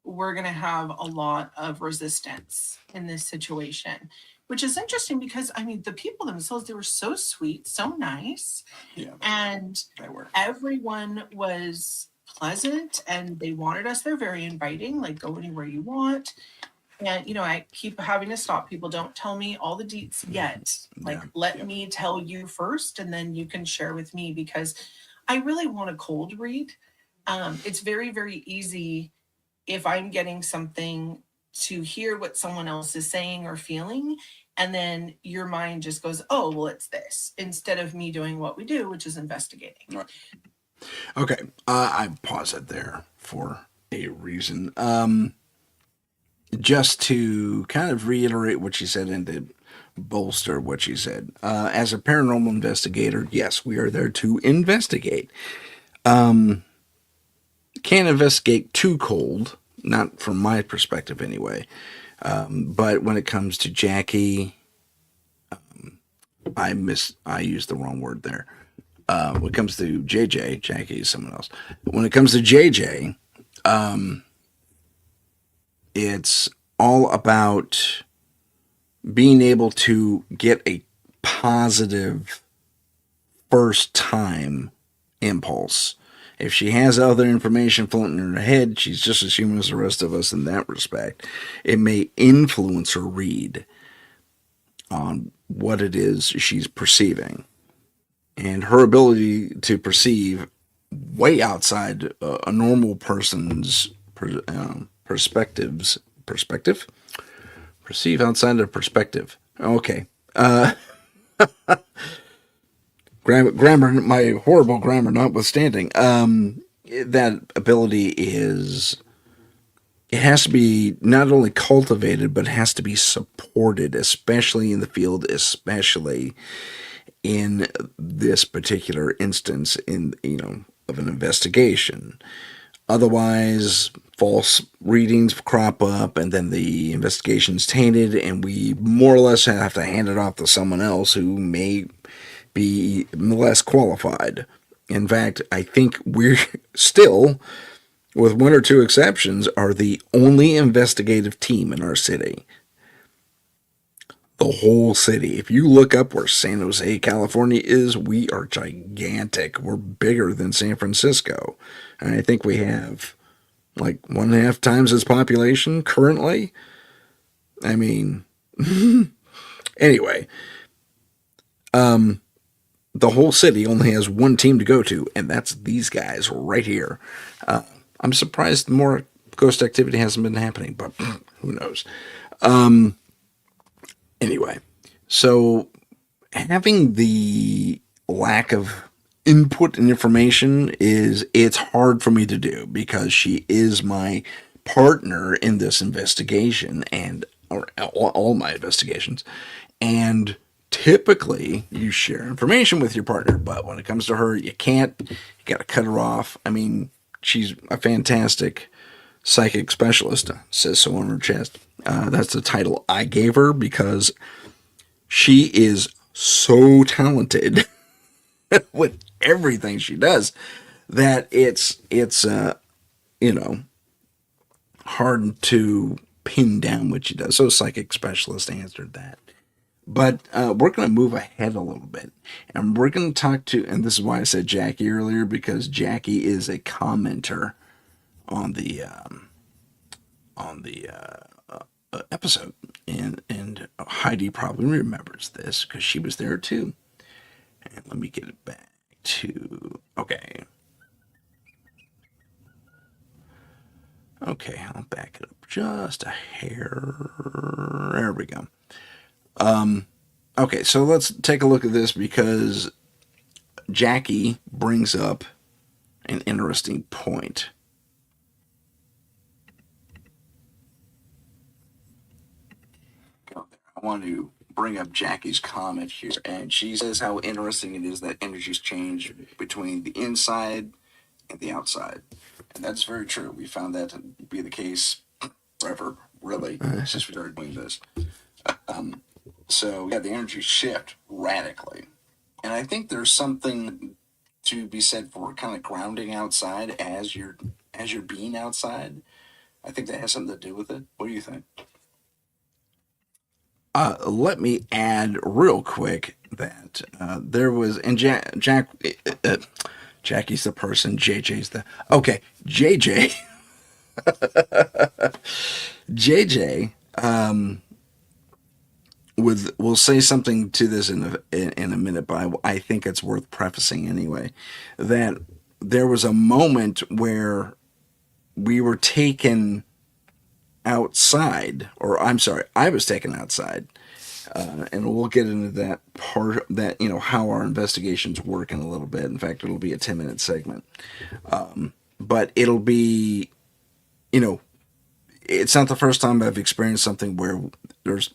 we're going to have a lot of resistance in this situation, which is interesting because the people themselves, they were so sweet, so nice. Yeah. And They were. everyone was pleasant and they wanted us. They're very inviting, like go anywhere you want. And I keep having to stop people. Don't tell me all the deets yet. Like let me tell you first, and then you can share with me, because I really want a cold read. It's very, very easy if I'm getting something to hear what someone else is saying or feeling, and then your mind just goes, oh, well, it's this, instead of me doing what we do, which is investigating. Right. Okay, I pause it there for a reason. Just to kind of reiterate what she said and to bolster what she said. As a paranormal investigator, yes, we are there to investigate. Can't investigate too cold, not from my perspective anyway. But when it comes to Jackie, I used the wrong word there. When it comes to JJ, Jackie is someone else. When it comes to JJ, it's all about being able to get a positive first time impulse. If she has other information floating in her head, she's just as human as the rest of us in that respect. It may influence her read on what it is she's perceiving. And her ability to perceive way outside a normal person's perspective? Perceive outside of perspective. Okay. Grammar, my horrible grammar notwithstanding, that ability it has to be not only cultivated, but it has to be supported, especially in the field, especially in this particular instance of an investigation. Otherwise, false readings crop up and then the investigation's tainted and we more or less have to hand it off to someone else who may be less qualified. In fact, I think we're still, with one or two exceptions, are the only investigative team in our city. The whole city. If you look up where San Jose, California is, we are gigantic. We're bigger than San Francisco. And I think we have like 1.5 times its population currently. I mean, anyway, the whole city only has one team to go to, and that's these guys right here. I'm surprised more ghost activity hasn't been happening, but who knows? Anyway, so having the lack of input and information it's hard for me to do because she is my partner in this investigation or all my investigations. And typically you share information with your partner, but when it comes to her, you can't. You got to cut her off. I mean, she's a fantastic psychic specialist, says so on her chest. That's the title I gave her because she is so talented with everything she does that it's hard to pin down what she does. So psychic specialist answered that. But we're going to move ahead a little bit, and we're going to talk to, and this is why I said Jackie earlier, because Jackie is a commenter on the episode, and Heidi probably remembers this because she was there too. And let me get it back to, okay. Okay, I'll back it up just a hair. There we go. Okay, so let's take a look at this because Jackie brings up an interesting point. I want to bring up Jackie's comment here, and she says how interesting it is that energies change between the inside and the outside. And that's very true. We found that to be the case forever, really, since we started doing this. So, yeah, the energies shift radically. And I think there's something to be said for kind of grounding outside as you're being outside. I think that has something to do with it. What do you think? Let me add real quick that there was, and Jackie's the person, JJ's the, okay, JJ will say something to this in a minute, but I think it's worth prefacing anyway, that there was a moment where we were taken outside, or I'm sorry, I was taken outside, and we'll get into that part, that, how our investigations work in a little bit. In fact, it'll be a 10-minute segment, but it'll be, it's not the first time I've experienced something where there's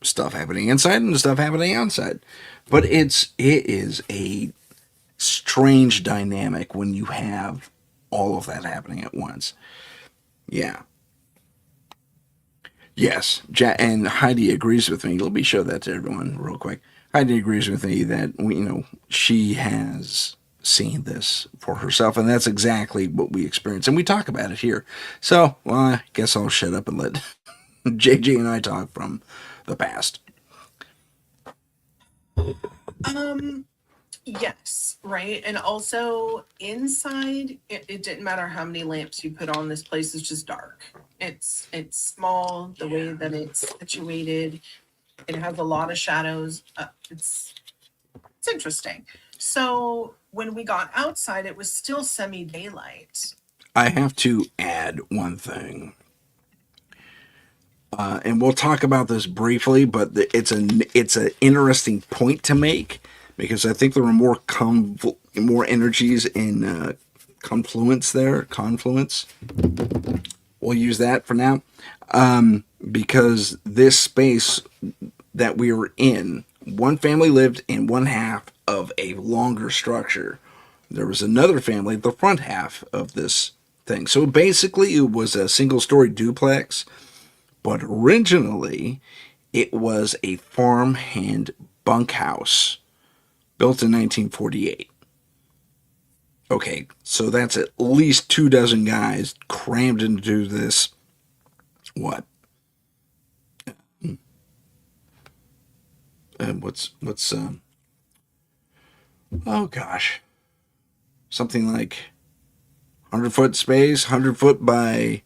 stuff happening inside and stuff happening outside, but it is a strange dynamic when you have all of that happening at once. Yeah. Yes, and Heidi agrees with me. Let me show that to everyone real quick. Heidi agrees with me that she has seen this for herself, and that's exactly what we experience, and we talk about it here. So, well, I guess I'll shut up and let JJ and I talk from the past. Yes, right. And also inside, it didn't matter how many lamps you put on, this place is just dark. It's small, the way that it's situated. It has a lot of shadows. It's interesting. So when we got outside, it was still semi-daylight. I have to add one thing. And we'll talk about this briefly, but it's an interesting point to make because I think there were more energies in confluence there. Confluence. We'll use that for now, because this space that we were in, one family lived in one half of a longer structure. There was another family the front half of this thing. So basically, it was a single-story duplex. But originally, it was a farmhand bunkhouse built in 1948. Okay, so that's at least 24 guys crammed into this, what? Oh gosh. Something like 100-foot space, 100 foot by,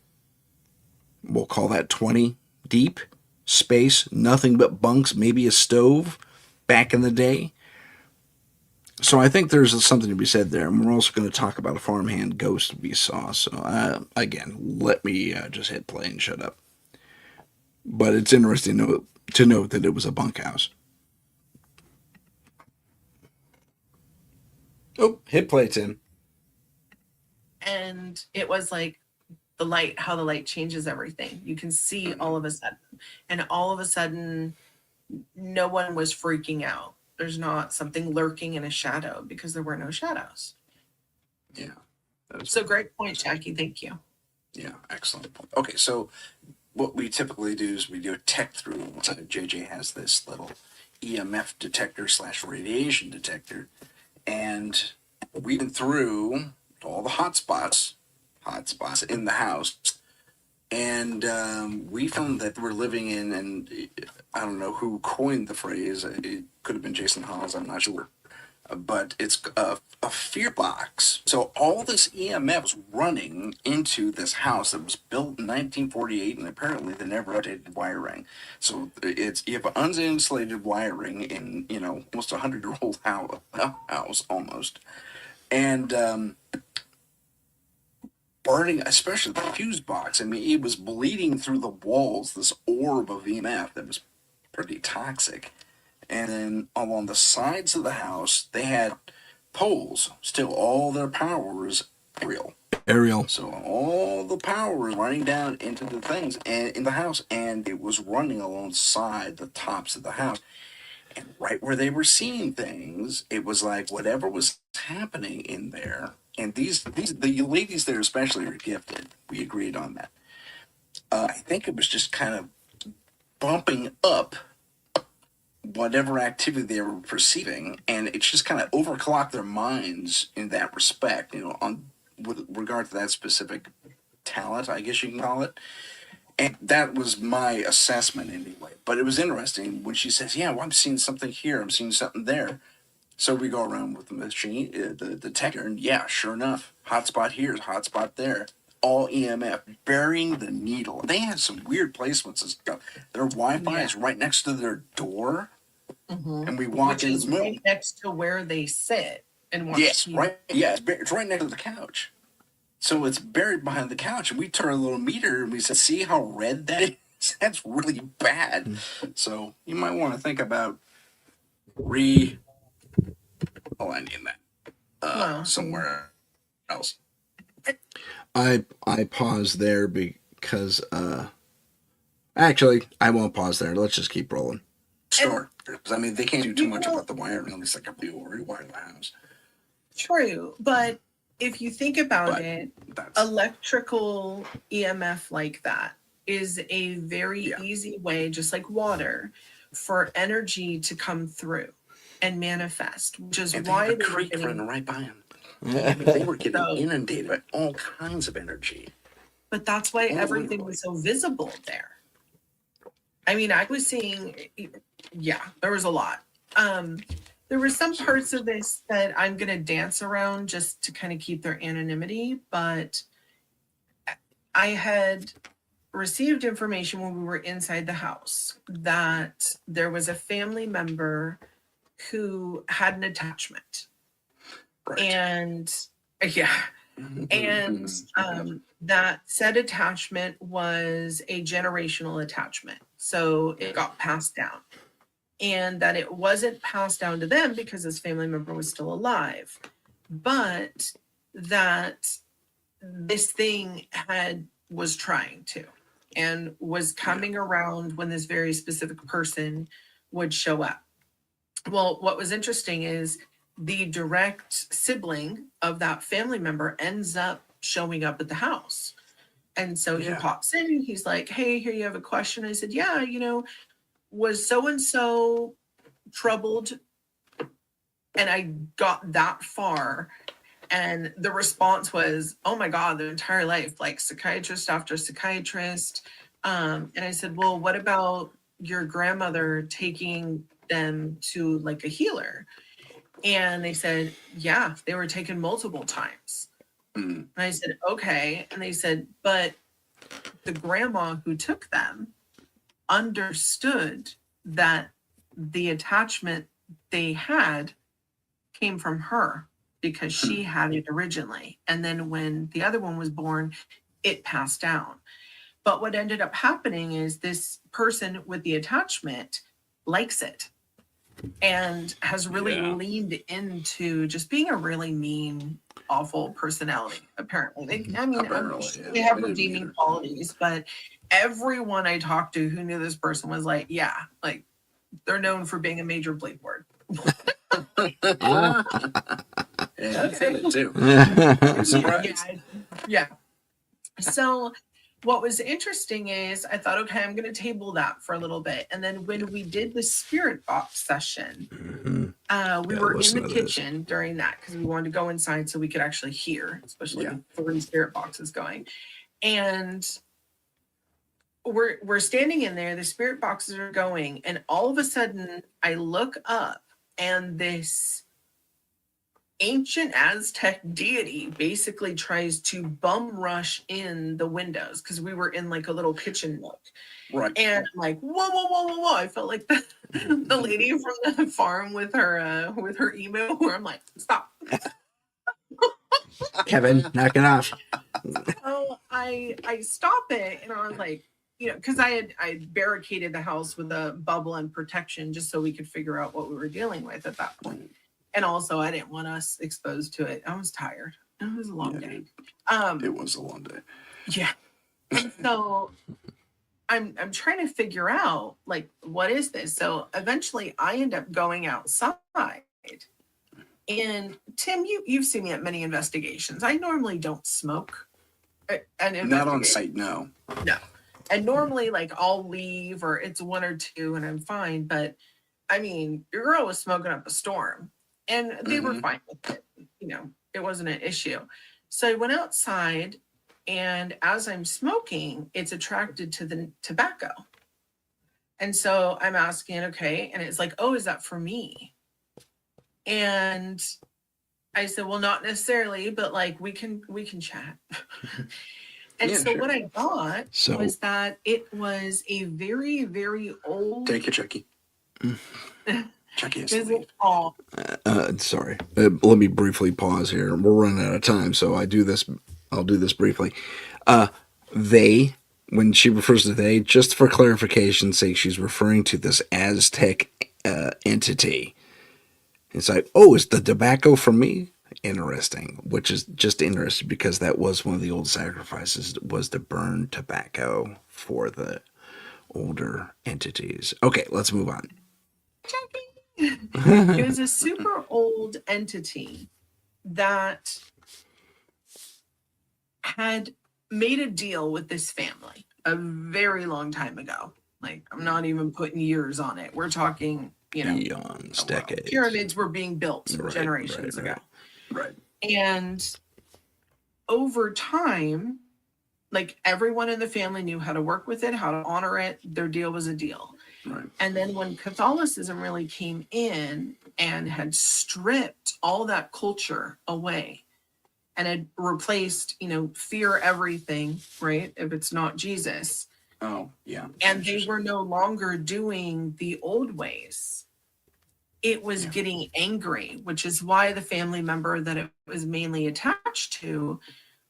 we'll call that 20 deep space, nothing but bunks, maybe a stove back in the day. So I think there's something to be said there. And we're also going to talk about a farmhand ghost we saw. So again, let me just hit play and shut up. But it's interesting to note that it was a bunkhouse. Oh, hit play, Tim. And it was like the light, how the light changes everything. You can see all of a sudden. And all of a sudden, no one was freaking out. There's not something lurking in a shadow because there were no shadows. Yeah. So great point, Jackie. Thank you. Yeah, excellent point. Okay, so what we typically do is we do a tech through. So JJ has this little EMF detector / radiation detector, and we went through all the hotspots in the house, and we found that we're living in, and I don't know who coined the phrase. It could have been Jason Hawes. I'm not sure. but it's a fear box. So all this EMF was running into this house that was built in 1948, and apparently they never updated wiring. So you have uninsulated wiring in almost 100-year-old house almost, and burning, especially the fuse box. I mean, it was bleeding through the walls. This orb of EMF that was pretty toxic. And then along the sides of the house, they had poles. Still, all their power was aerial. Ariel. So all the power was running down into the things and in the house, and it was running alongside the tops of the house. And right where they were seeing things, it was like whatever was happening in there. And the ladies there especially are gifted. We agreed on that. I think it was just kind of bumping up whatever activity they were perceiving, and it's just kind of overclocked their minds in that respect, on with regard to that specific talent, I guess you can call it. And that was my assessment anyway. But it was interesting when she says, "Yeah, well, I'm seeing something here, I'm seeing something there." So we go around with the machine, the detector, and yeah, sure enough, hotspot here, hotspot there. All EMF, burying the needle. They had some weird placements and stuff. Their Wi-Fi is right next to their door, and we walk Which in is the room. right next to where they sit and watch Yes, TV. right. Yeah, it's right next to the couch. So it's buried behind the couch, and we turn a little meter, and we said, "See how red that is? That's really bad." So you might want to think about aligning that Well, somewhere else. I pause there because actually I won't pause there. Let's just keep rolling. Sure. I mean, they can't do too much about the wiring. At least like a rewire the house. True, but if you think about But it, that's electrical EMF like that is a very easy way, just like water, for energy to come through and manifest, which is and why they have a they were creek getting. running right by them. I mean, they were getting So- inundated by all kinds of energy. But that's why Oh, everything literally. was so visible there. I mean, I was seeing, there was a lot. There were some parts of this that I'm going to dance around just to kind of keep their anonymity, but I had received information when we were inside the house that there was a family member who had an attachment. Right. And and that said attachment was a generational attachment. So it got passed down. And that it wasn't passed down to them because this family member was still alive, but that this thing was trying to and was coming around when this very specific person would show up. Well, what was interesting is the direct sibling of that family member ends up showing up at the house. And so he pops in and he's like, "Hey, here you have a question." I said, "Yeah, was so-and-so troubled?" And I got that far. And the response was, "Oh my God, their entire life, like psychiatrist after psychiatrist." And I said, "Well, what about your grandmother taking them to like a healer?" And they said, "Yeah, they were taken multiple times." And I said, "Okay." And they said, "But the grandma who took them understood that the attachment they had came from her because she had it originally. And then when the other one was born, it passed down." But what ended up happening is this person with the attachment likes it and has really leaned into just being a really mean, awful personality. Apparently, they have redeeming qualities, but everyone I talked to who knew this person was like, "Yeah, like they're known for being a major bleep word." Yeah, I feel it too. Yeah. So what was interesting is I thought, okay, I'm going to table that for a little bit. And then when we did the spirit box session, we were in the kitchen during that because we wanted to go inside so we could actually hear, especially with 3 spirit boxes going. And we're standing in there, the spirit boxes are going, and all of a sudden I look up and this ancient Aztec deity basically tries to bum rush in the windows because we were in like a little kitchen nook. Right. And I'm like, whoa, whoa, whoa, whoa, whoa. I felt like the lady from the farm with her emo, where I'm like, stop. Kevin, knock it off. So I stop it and I was like, because I barricaded the house with a bubble and protection just so we could figure out what we were dealing with at that point. And also I didn't want us exposed to it. I was tired. It was a long day. It was a long day. Yeah. And so I'm trying to figure out like what is this? So eventually I end up going outside. And Tim, you've seen me at many investigations. I normally don't smoke. Not on site, no. No. And normally like I'll leave or it's one or two and I'm fine. But I mean, your girl was smoking up a storm and they were fine with it. It wasn't an issue. So I went outside and as I'm smoking, it's attracted to the tobacco. And so I'm asking, okay. And it's like, oh, is that for me? And I said, well, not necessarily, but like we can chat. And Yeah, so sure. what I got was that it was a very, very old. Take it, Chucky. Chucky has to leave. Sorry. Let me briefly pause here. We're running out of time, so I'll do this briefly. When she refers to they, just for clarification's sake, she's referring to this Aztec entity. It's like, oh, is the tobacco for me? Interesting. Which is just interesting because that was one of the old sacrifices, was to burn tobacco for the older entities. Okay, let's move on. It was a super old entity that had made a deal with this family a very long time ago. Like, I'm not even putting years on it. We're talking, eons, decades. Pyramids were being built generations ago. Right. And over time, like everyone in the family knew how to work with it, how to honor it. Their deal was a deal. Right. And then when Catholicism really came in and had stripped all that culture away and had replaced, fear everything, right? If it's not Jesus. Oh, yeah. And they were no longer doing the old ways. It was getting angry, which is why the family member that it was mainly attached to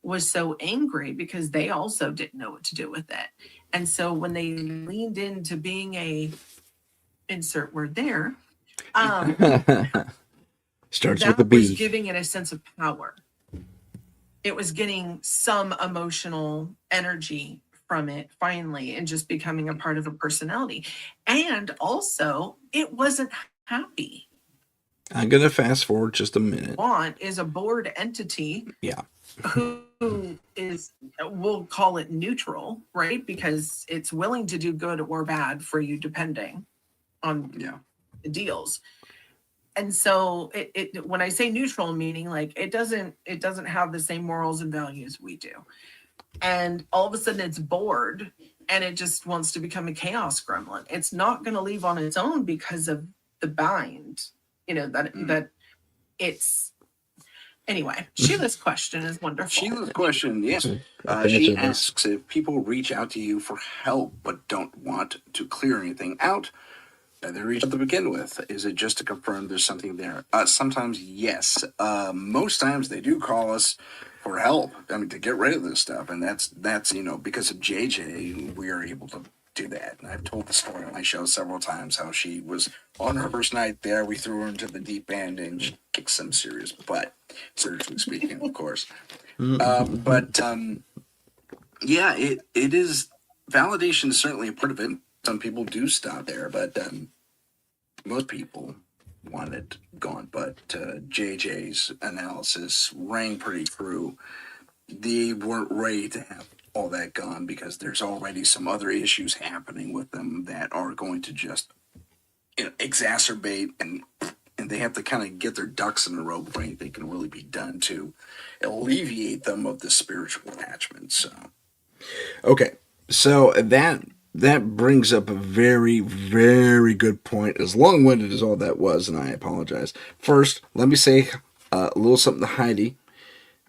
was so angry, because they also didn't know what to do with it. And so when they leaned into being a insert word there, starts that with a B. was giving it a sense of power. It was getting some emotional energy from it finally and just becoming a part of a personality. And also it wasn't happy. I'm going to fast forward just a minute. Want is a bored entity. Yeah. Who is, we'll call it neutral, right? Because it's willing to do good or bad for you depending on the deals. And so it when I say neutral, meaning like it doesn't have the same morals and values we do. And all of a sudden it's bored and it just wants to become a chaos gremlin. It's not going to leave on its own because of the bind, that it's. Anyway, Sheila's question is wonderful. Sheila's question, yes. She asks if people reach out to you for help but don't want to clear anything out, they reach out to begin with. Is it just to confirm there's something there? Sometimes, yes. Most times they do call us for help. I mean, to get rid of this stuff. And that's because of JJ, we are able to do that. And I've told the story on my show several times how she was on her first night there. We threw her into the deep end and she kicked some serious butt, spiritually speaking, of course. Yeah, it is. Validation is certainly a part of it. Some people do stop there, but most people want it gone. But JJ's analysis rang pretty true. They weren't ready to have all that gone because there's already some other issues happening with them that are going to just exacerbate, and they have to kind of get their ducks in a row before anything can really be done to alleviate them of the spiritual attachment. So, okay, so that brings up a very, very good point. As long-winded as all that was, and I apologize. First, let me say a little something to Heidi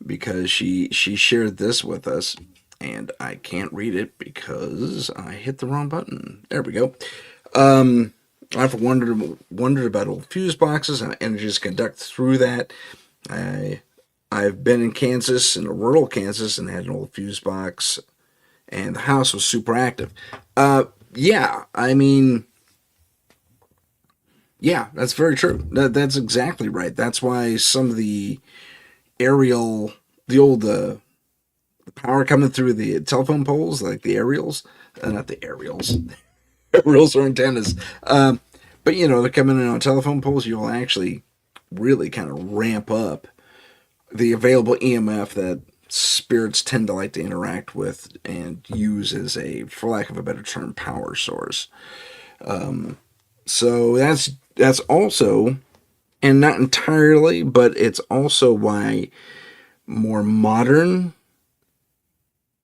because she shared this with us, and I can't read it because I hit the wrong button. There we go. I've wondered about old fuse boxes and energies conduct through that. I've been in Kansas, in rural Kansas, and had an old fuse box, and the house was super active. Yeah, I mean, yeah, that's very true. That's exactly right. That's why some of the aerial, the old the power coming through the telephone poles, like the aerials, not the aerials, aerials are antennas. But they're coming in on telephone poles. You'll actually really kind of ramp up the available EMF that spirits tend to like to interact with and use as a, for lack of a better term, power source. So that's also, and not entirely, but it's also why more modern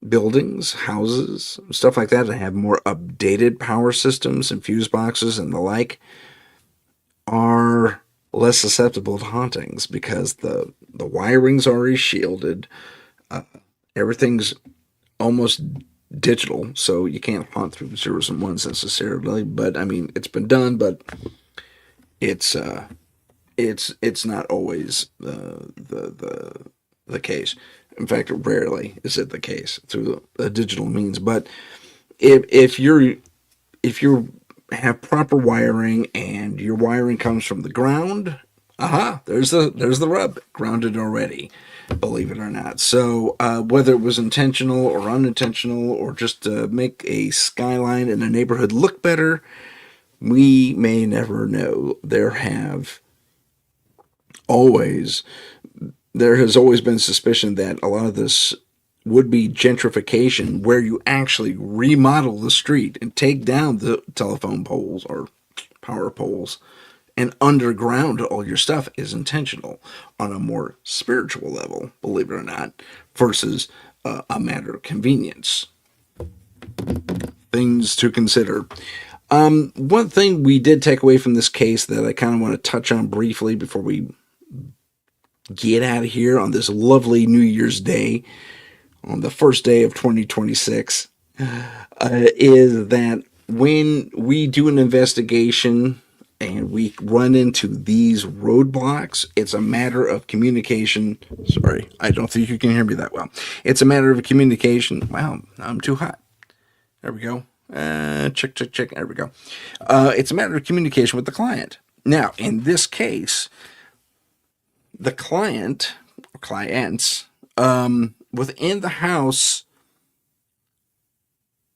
buildings, houses, stuff like that have more updated power systems and fuse boxes and the like are less susceptible to hauntings because the wiring's already shielded. Everything's almost digital, so you can't haunt through zeros and ones necessarily. But I mean, it's been done, but it's not always the case. In fact, rarely is it the case through a digital means. But if you have proper wiring and your wiring comes from the ground, there's the rub, grounded already, believe it or not. So whether it was intentional or unintentional or just to make a skyline in a neighborhood look better, we may never know. There has always been suspicion that a lot of this would be gentrification, where you actually remodel the street and take down the telephone poles or power poles and underground all your stuff, is intentional on a more spiritual level, believe it or not, versus a matter of convenience. Things to consider. One thing we did take away from this case that I kind of want to touch on briefly before we get out of here on this lovely New Year's Day, on the first day of 2026, is that when we do an investigation and we run into these roadblocks, it's a matter of communication. Sorry, I don't think you can hear me that well. It's a matter of communication. Wow, I'm too hot. There we go. Check. There we go. It's a matter of communication with the client. Now, in this case, the clients within the house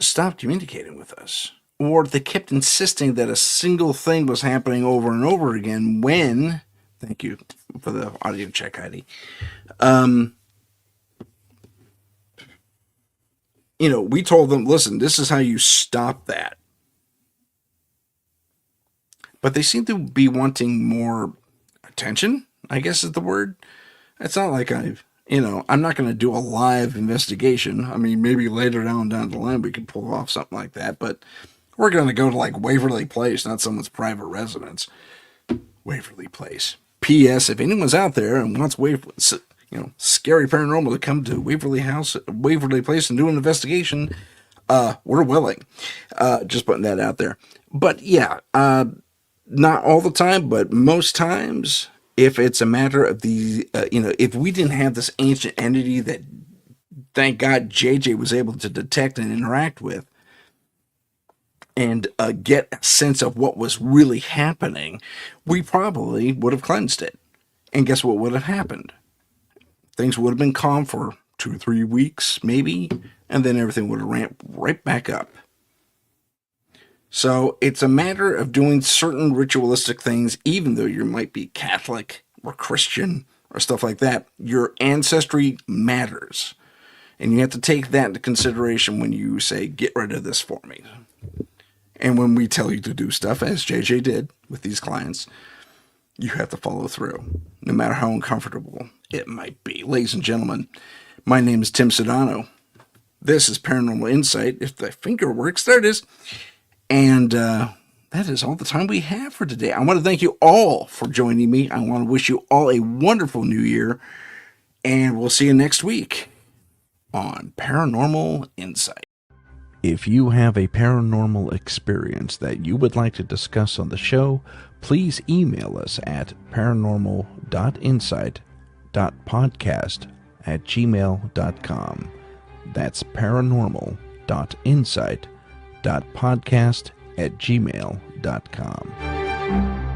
stopped communicating with us, or they kept insisting that a single thing was happening over and over again when, thank you for the audio check, Heidi, we told them, listen, this is how you stop that. But they seem to be wanting more attention, I guess is the word. It's not like I'm not going to do a live investigation. I mean, maybe later down the line we could pull off something like that, but we're going to go to like Waverly Place, not someone's private residence. Waverly Place. P.S. If anyone's out there and wants scary paranormal to come to Waverly Place and do an investigation, we're willing. Just putting that out there. But yeah, not all the time, but most times, if it's a matter of if we didn't have this ancient entity that, thank God, JJ was able to detect and interact with and get a sense of what was really happening, we probably would have cleansed it. And guess what would have happened? Things would have been calm for 2 or 3 weeks, maybe, and then everything would have ramped right back up. So it's a matter of doing certain ritualistic things, even though you might be Catholic or Christian or stuff like that. Your ancestry matters. And you have to take that into consideration when you say, get rid of this for me. And when we tell you to do stuff, as JJ did with these clients, you have to follow through, no matter how uncomfortable it might be. Ladies and gentlemen, my name is Tim Sedano. This is Paranormal Insight. If the finger works, there it is. And that is all the time we have for today. I want to thank you all for joining me. I want to wish you all a wonderful new year, and we'll see you next week on Paranormal Insight. If you have a paranormal experience that you would like to discuss on the show, please email us at paranormal.insight.podcast@gmail.com. That's paranormal.insight.podcast@gmail.com.